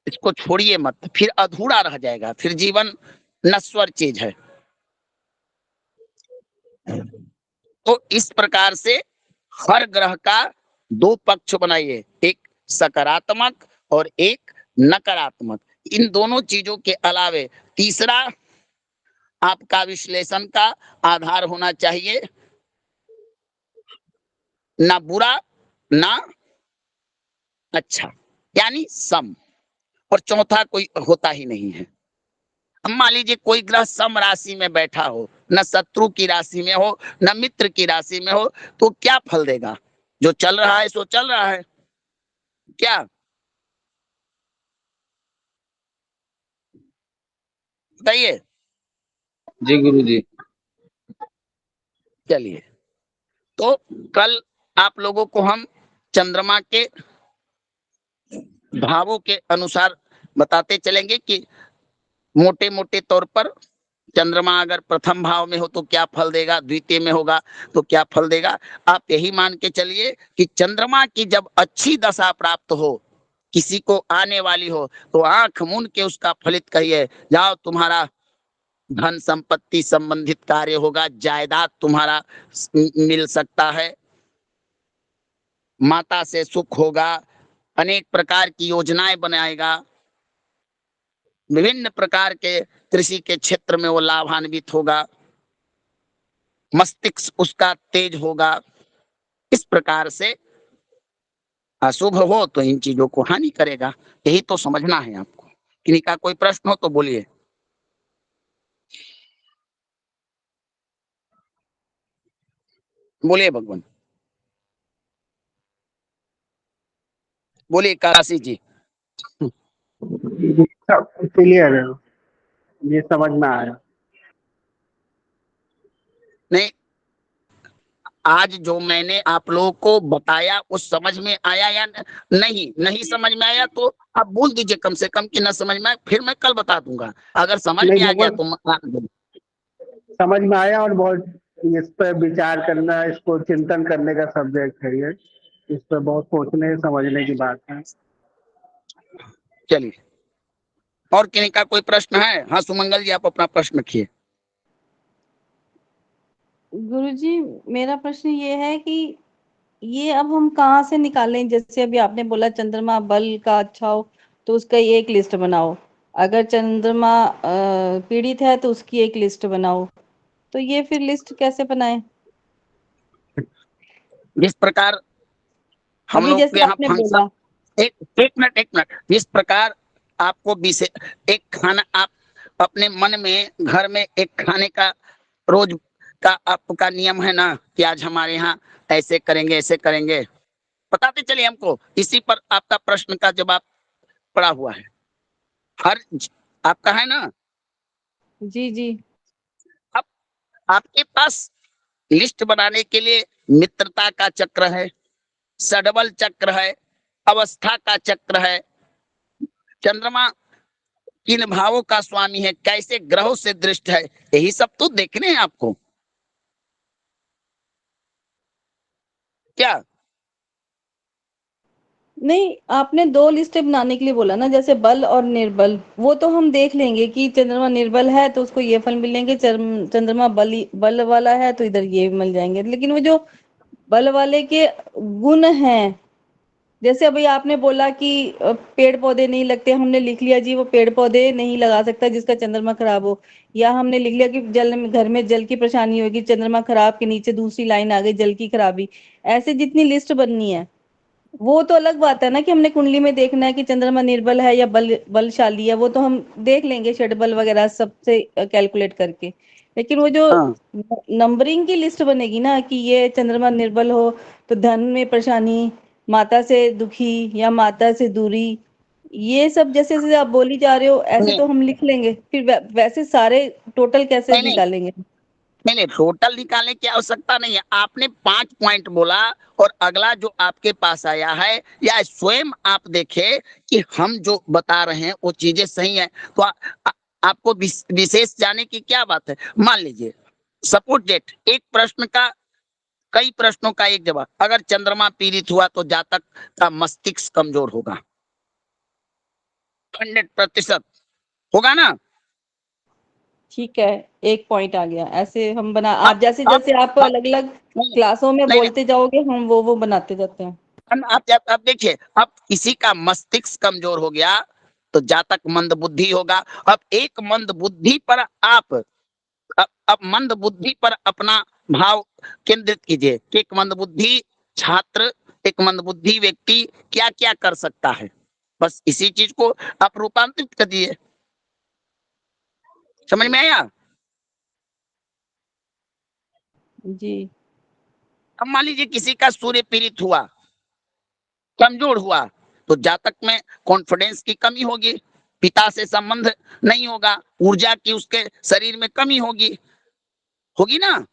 इसको छोड़िए मत, फिर अधूरा रह जाएगा, फिर जीवन नश्वर चीज है। तो इस प्रकार से हर ग्रह का दो पक्ष बनाइए, एक सकारात्मक और एक नकारात्मक। इन दोनों चीजों के अलावे तीसरा आपका विश्लेषण का आधार होना चाहिए, ना बुरा ना अच्छा, यानी सम। और चौथा कोई होता ही नहीं है। अब मान लीजिए कोई ग्रह सम राशि में बैठा हो, न शत्रु की राशि में हो न मित्र की राशि में हो, तो क्या फल देगा? जो चल रहा है सो चल रहा है। क्या बताइए? जी गुरुजी। चलिए, तो कल आप लोगों को हम चंद्रमा के भावों के अनुसार बताते चलेंगे कि मोटे मोटे तौर पर चंद्रमा अगर प्रथम भाव में हो तो क्या फल देगा, द्वितीय में होगा तो क्या फल देगा। आप यही मान के चलिए कि चंद्रमा की जब अच्छी दशा प्राप्त हो, किसी को आने वाली हो, तो आंख मूंद के उसका फलित कहिए, जाओ तुम्हारा धन संपत्ति संबंधित कार्य होगा, जायदाद तुम्हारा मिल सकता है, माता से सुख होगा, अनेक प्रकार की योजनाएं बनाएगा, विभिन्न प्रकार के कृषि के क्षेत्र में वो लाभान्वित होगा, मस्तिष्क उसका तेज होगा। इस प्रकार से अशुभ हो तो इन चीजों को हानि करेगा। यही तो समझना है आपको। किन्हीं का कोई प्रश्न हो तो बोलिए। बोलिए भगवान, बोलिए काशी जी। सब क्लियर है, ये समझ में आया। नहीं, आज जो मैंने आप लोगों को बताया वो समझ में आया या नहीं? नहीं समझ में आया तो आप बोल दीजिए कम से कम कि न समझ में आया, फिर मैं कल बता दूंगा। अगर समझ नहीं में आ गया भगवान, तो समझ में आया और बहुत इस पर विचार करना, इसको चिंतन करने का सब्जेक्ट है ये। इस पर बहुत सोचने समझने की बात है। चलिए, और किन्हीं का कोई प्रश्न है? हाँ सुमंगल जी, आप अपना प्रश्न रखिए। गुरुजी, मेरा प्रश्न ये है कि ये अब हम कहाँ से निकालें? जैसे अभी आपने बोला चंद्रमा बल का अच्छा हो तो उसका एक लिस्ट बनाओ, अगर चंद्रमा पीड़ित है तो उसकी एक लिस्ट बनाओ, तो ये फिर लिस्ट कैसे बनाए? जिस प्रकार हम अभी लोग के जैसे यहाँ आपने फंक्शन, बोला, एक मिनट, जिस प्रकार आपको एक खाना, आप अपने मन में घर में एक खाने का रोज का आपका नियम है ना कि आज हमारे यहाँ ऐसे करेंगे ऐसे करेंगे, बताते चलिए हमको। इसी पर आपका प्रश्न का जवाब पड़ा हुआ है। हर आपका है ना? जी जी अब आपके पास लिस्ट बनाने के लिए मित्रता का चक्र है, सडबल चक्र है, अवस्था का चक्र है, चंद्रमा किन भावों का स्वामी है, कैसे ग्रहों से दृष्ट है, यही सब तो देखने हैं आपको। क्या नहीं, आपने दो लिस्टें बनाने के लिए बोला ना, जैसे बल और निर्बल, वो तो हम देख लेंगे कि चंद्रमा निर्बल है तो उसको ये फल मिलेंगे, चंद्रमा बल वाला है तो इधर ये मिल जाएंगे। लेकिन वो जो बल वाले के गुण हैं, जैसे अभी आपने बोला कि पेड़ पौधे नहीं लगते, हमने लिख लिया जी वो पेड़ पौधे नहीं लगा सकता जिसका चंद्रमा खराब हो, या हमने लिख लिया कि घर में जल की परेशानी होगी, चंद्रमा खराब के नीचे दूसरी लाइन आ गई जल की खराबी। ऐसे जितनी लिस्ट बननी है वो तो अलग बात है ना कि हमने कुंडली में देखना है कि चंद्रमा निर्बल है या बलशाली है, वो तो हम देख लेंगे षटबल वगैरह सबसे कैलकुलेट करके। लेकिन वो जो हाँ, नंबरिंग की लिस्ट बनेगी ना कि ये चंद्रमा निर्बल हो तो धन में परेशानी, माता से दुखी या माता से दूरी, ये सब जैसे जैसे आप बोली जा रहे हो ऐसे नहीं तो हम लिख लेंगे, फिर वैसे सारे टोटल कैसे नहीं नहीं निकालेंगे? नहीं, टोटल निकालने की आवश्यकता नहीं है। आपने 5 पॉइंट बोला और अगला जो आपके पास आया है, या स्वयं आप देखे कि हम जो बता रहे हैं वो चीजें सही है, तो आपको विशेष जाने की क्या बात है? मान लीजिए सपोज डेट, एक प्रश्न का कई प्रश्नों का एक जवाब, अगर चंद्रमा पीड़ित हुआ तो जातक का मस्तिष्क कमजोर होगा, 100% होगा ना? ठीक है, एक पॉइंट आ गया। ऐसे हम बना, अब आप जैसे अब जैसे आप अब अलग अलग नहीं क्लासों में नहीं नहीं बोलते जाओगे हम वो बनाते जाते हैं। अब देखिए, अब किसी का मस्तिष्क कमजोर हो गया तो जातक मंद बुद्धि होगा। अब एक मंद बुद्धि पर आप अब मंद बुद्धि पर अपना भाव केंद्रित कीजिए कि एक मंद बुद्धि छात्र, एक मंद बुद्धि व्यक्ति क्या क्या कर सकता है। बस इसी चीज को आप रूपांतरित कर दिए। समझ में आया? जी। अब मान लीजिए किसी का सूर्य पीड़ित हुआ, कमजोर हुआ, तो जातक में कॉन्फिडेंस की कमी होगी, पिता से संबंध नहीं होगा, ऊर्जा की उसके शरीर में कमी होगी, होगी ना?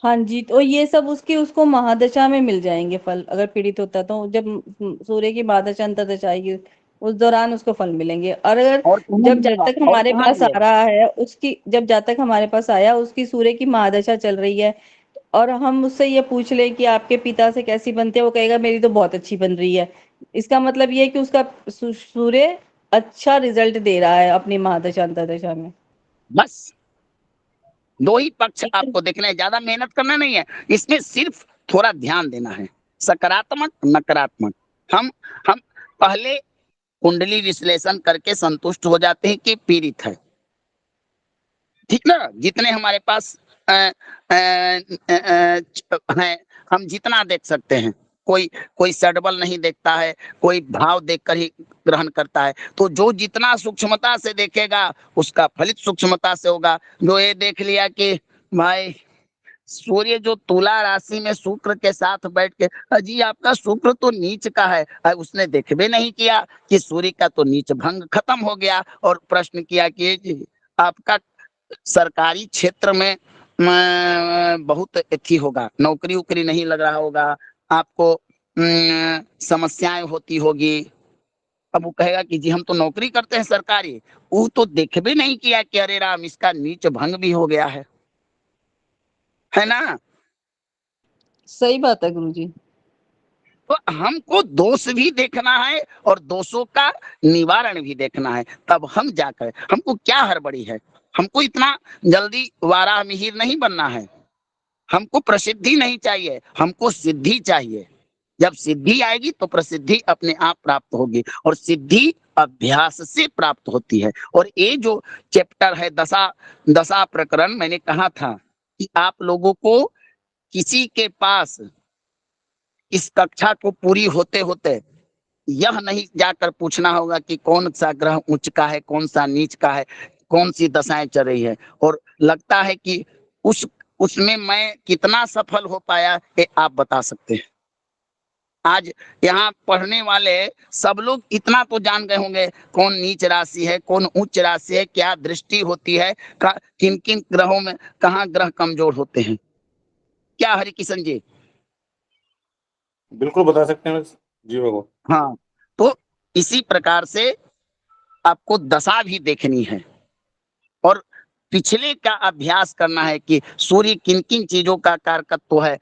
हाँ जी, तो ये सब उसके उसको महादशा में मिल जाएंगे फल, अगर पीड़ित होता है तो। जब सूर्य की महादशा अंतर्दशा आएगी उस दौरान उसको फल मिलेंगे। और अगर और जब जातक और हमारे पास आ रहा है, उसकी जब जातक हमारे पास आया, उसकी सूर्य की महादशा चल रही है, और हम उससे ये पूछ ले कि आपके पिता से कैसी बनती है, वो कहेगा मेरी तो बहुत अच्छी बन रही है। इसका मतलब ये है कि उसका सूर्य अच्छा रिजल्ट दे रहा है अपनी महादशा अंतर्दशा में। बस दो ही पक्ष आपको देखना है, ज्यादा मेहनत करना नहीं है, इसमें सिर्फ थोड़ा ध्यान देना है, सकारात्मक नकारात्मक। हम पहले कुंडली विश्लेषण करके संतुष्ट हो जाते हैं कि पीड़ित है, ठीक ना? जितने हमारे पास है, हम जितना देख सकते हैं, कोई कोई सडबल नहीं देखता है, कोई भाव देखकर ही ग्रहण करता है। तो जो जितना सूक्ष्मता से देखेगा उसका फलित सूक्ष्मता से होगा। जो ये देख लिया कि भाई सूर्य जो तुला राशि में शुक्र के साथ बैठ के, अजी आपका शुक्र तो नीच का है, उसने देख भी नहीं किया कि सूर्य का तो नीच भंग खत्म हो गया, और प्रश्न किया कि जी आपका सरकारी क्षेत्र में बहुत अच्छी होगा, नौकरी उकरी नहीं लग रहा होगा, आपको समस्याएं होती होगी। अब वो कहेगा कि जी हम तो नौकरी करते हैं सरकारी, वो तो देख भी नहीं किया कि अरे राम इसका नीच भंग भी हो गया है ना? सही बात है गुरुजी। तो हमको दोष भी देखना है और दोषों का निवारण भी देखना है, तब हम जाकर, हमको क्या हड़बड़ी है, हमको इतना जल्दी वाराह मिहिर नहीं बनना है, हमको प्रसिद्धि नहीं चाहिए, हमको सिद्धि चाहिए। जब सिद्धि आएगी तो प्रसिद्धि अपने आप प्राप्त होगी, और सिद्धि अभ्यास से प्राप्त होती है। और ये जो चैप्टर है दशा दशा प्रकरण, मैंने कहा था कि आप लोगों को किसी के पास इस कक्षा को पूरी होते होते यह नहीं जाकर पूछना होगा कि कौन सा ग्रह उच्च का है, कौन सा नीच का है, कौन सी दशाएं चल रही है, और लगता है कि उसमें मैं कितना सफल हो पाया, ये आप बता सकते हैं। आज यहाँ पढ़ने वाले सब लोग इतना तो जान गए होंगे कौन नीच राशि है, कौन उच्च राशि है, क्या दृष्टि होती है, किन किन ग्रहों में कहाँ ग्रह कमजोर होते हैं। क्या हरि किशन जी? बिल्कुल बता सकते हैं जी भगवान। हाँ, तो इसी प्रकार से आपको दशा भी देखनी है और पिछले का अभ्यास करना है कि सूर्य किन किन चीजों का कारकत्व है।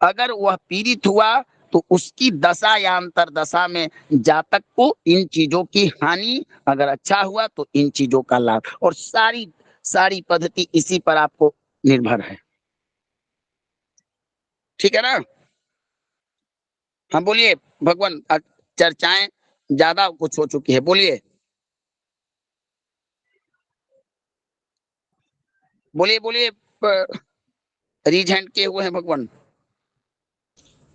अगर वह पीड़ित हुआ तो उसकी दशा या अंतर दशा में जातक को इन चीजों की हानि, अगर अच्छा हुआ तो इन चीजों का लाभ, और सारी सारी पद्धति इसी पर आपको निर्भर है। ठीक है ना? हाँ बोलिए भगवान, चर्चाएं ज्यादा कुछ हो चुकी है, बोलिए बोलिए बोलिए। रीज हैंड किए हुए हैं भगवान।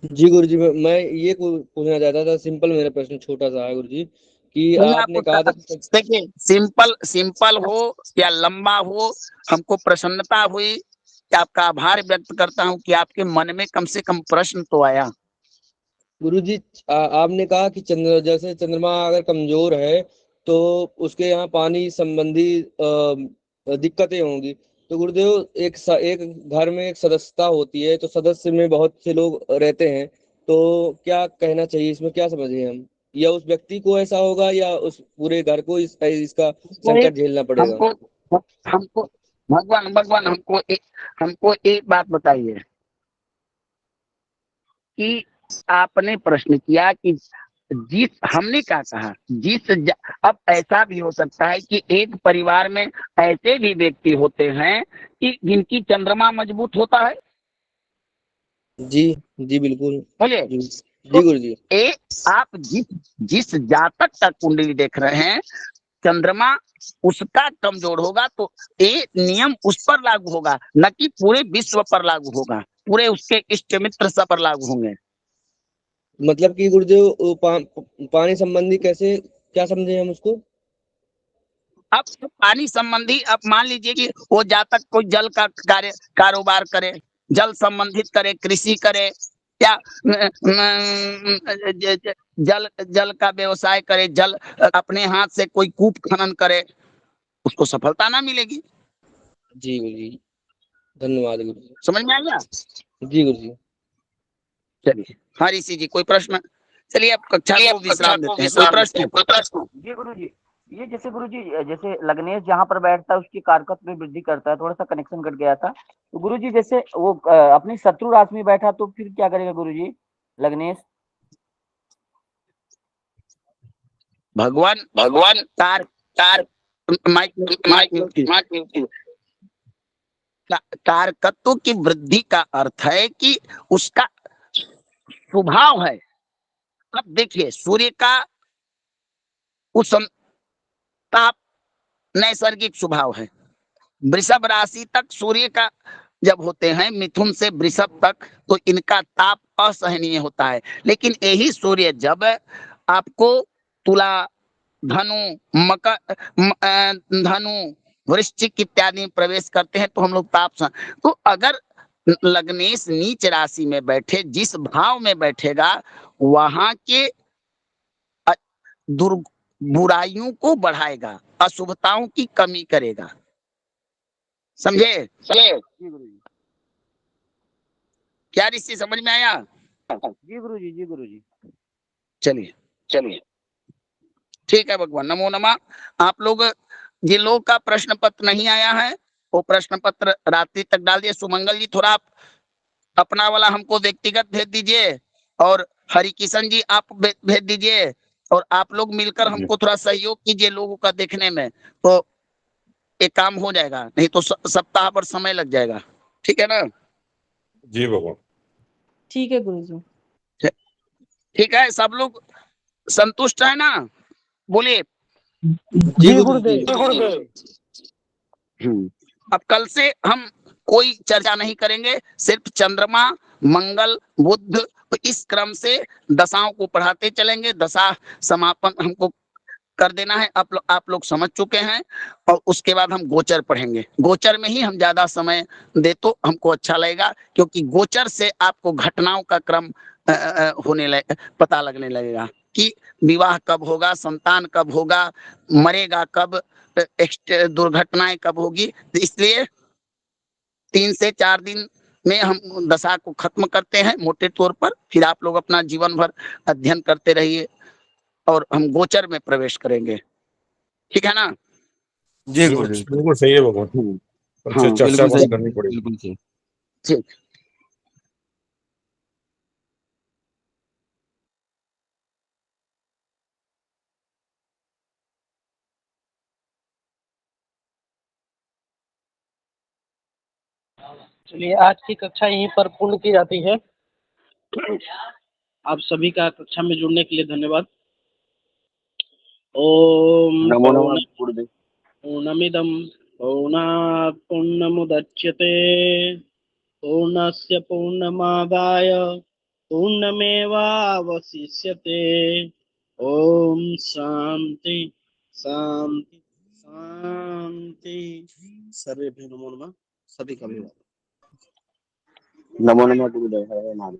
जी गुरुजी, मैं ये पूछना चाहता था, सिंपल मेरा प्रश्न छोटा सा है गुरुजी, कि नहीं, आपने कहा था कि देखिए, सिंपल सिंपल हो या लंबा हो, हमको प्रसन्नता हुई कि आपका आभार व्यक्त करता हूं कि आपके मन में कम से कम प्रश्न तो आया। गुरुजी, आपने कहा कि जैसे चंद्रमा अगर कमजोर है तो उसके यहाँ पानी संबंधी दिक्कतें होंगी। तो गुरुदेव, एक घर में एक सदस्यता होती है, तो सदस्य में बहुत से लोग रहते हैं, तो क्या कहना चाहिए इसमें, क्या समझे हम? या उस व्यक्ति को ऐसा होगा या उस पूरे घर को इसका संकट झेलना पड़ेगा? हमको हमको भगवान भगवान हमको एक बात बताइए कि आपने प्रश्न किया कि जिस हमने क्या कहा, अब ऐसा भी हो सकता है कि एक परिवार में ऐसे भी व्यक्ति होते हैं कि जिनकी चंद्रमा मजबूत होता है, जी जी बिल्कुल। बोलिए। जी तो जी गुरु जी। ए आप जिस जिस जातक का कुंडली देख रहे हैं, चंद्रमा उसका कमजोर होगा तो ये नियम उस पर लागू होगा, न कि पूरे विश्व पर लागू होगा, पूरे उसके इष्ट मित्र सब पर लागू होंगे। मतलब कि गुरुदेव पानी संबंधी कैसे, क्या समझे हम उसको? अब पानी संबंधी, अब मान लीजिए कि वो जातक कोई जल का कार्य कारोबार करे, जल संबंधित करे, कृषि करे, या जल जल का व्यवसाय करे, जल अपने हाथ से कोई कूप खनन करे, उसको सफलता ना मिलेगी। जी गुरु जी, धन्यवाद गुरु जी। समझ में आ गया? जी गुरु जी। चलिए, हाँ ऋषि जी कोई प्रश्न? चलिए अब कक्षा को विश्राम देते हैं। कोई प्रश्न? कोई प्रश्न? जी गुरु जी, ये जैसे गुरु जी, जैसे लग्नेश जहाँ पर बैठता है उसकी कारकत्व में वृद्धि करता है, थोड़ा सा कनेक्शन कट गया था। तो गुरु जी जैसे वो अपनी शत्रु राशि में बैठा तो फिर क्या करेगा गुरु जी लग्नेश? भगवान भगवान कार कार माइक माइक कारकत्व की वृद्धि का अर्थ है कि उसका स्वभाव है। अब देखिए सूर्य का उष्ण ताप नैसर्गिक स्वभाव है। वृषभ राशि तक सूर्य का जब होते हैं, मिथुन से वृषभ तक, तो इनका ताप असहनीय होता है। लेकिन यही सूर्य जब आपको तुला, धनु, मकर, धनु, वृश्चिक इत्यादि में प्रवेश करते हैं तो हम लोग ताप तो अगर लग्नेश नीच राशि में बैठे, जिस भाव में बैठेगा वहां के दुर् बुराइयों को बढ़ाएगा, अशुभताओं की कमी करेगा। समझे? जी गुरु जी। क्या ऋषि समझ में आया? जी गुरु जी, जी गुरु जी। चलिए चलिए। ठीक है भगवान, नमो नमः। आप लोग जिन लोगों का प्रश्न पत्र नहीं आया है वो प्रश्न पत्र रात्रि तक डाल दिए। सुमंगल जी थोड़ा आप अपना वाला हमको व्यक्तिगत भेज दीजिए, और हरिकिशन जी आप भेज दीजिए, और आप लोग मिलकर हमको थोड़ा सहयोग कीजिए लोगों का देखने में, तो एक काम हो जाएगा। नहीं तो सप्ताह पर समय लग जाएगा। ठीक है ना? जी भगवान। ठीक है गुरु जी। ठीक है, सब लोग संतुष्ट है ना? बोलिए। जी गुरुदेव। अब कल से हम कोई चर्चा नहीं करेंगे, सिर्फ चंद्रमा, मंगल, बुध, तो इस क्रम से दशाओं को पढ़ाते चलेंगे। दशा समापन हमको कर देना है। आप लोग समझ चुके हैं। और उसके बाद हम गोचर पढ़ेंगे। गोचर में ही हम ज्यादा समय दे तो हमको अच्छा लगेगा, क्योंकि गोचर से आपको घटनाओं का क्रम पता लगने लगेगा कि विवाह कब होगा, संतान कब होगा, मरेगा कब, दुर्घटनाएं कब होगी। तो इसलिए 3 से 4 दिन में हम दशा को खत्म करते हैं मोटे तौर पर। फिर आप लोग अपना जीवन भर अध्ययन करते रहिए और हम गोचर में प्रवेश करेंगे। ठीक है ना? जी गुरुदेव। बिल्कुल सही है भगवान, हमसे हाँ चर्चा बिल्कुल बस सही, करनी पड़ेगी। बिल्कुल सही। ठीक। चलिए आज की कक्षा यहीं पर पूर्ण की जाती है। आप सभी का कक्षा में जुड़ने के लिए धन्यवाद। ओम नमो नमः गुरुदेव। पूर्णमिदं पूर्णात् पूर्णमुदच्यते पूर्णस्य पूर्णमादाय पूर्णमेवावशिष्यते। ओम शांति शांति शांति। सर्वेभ्यो नमो नमः। सभी का अभिवादन। नमो नमः गुरुदेव। हरे हरे महादेव।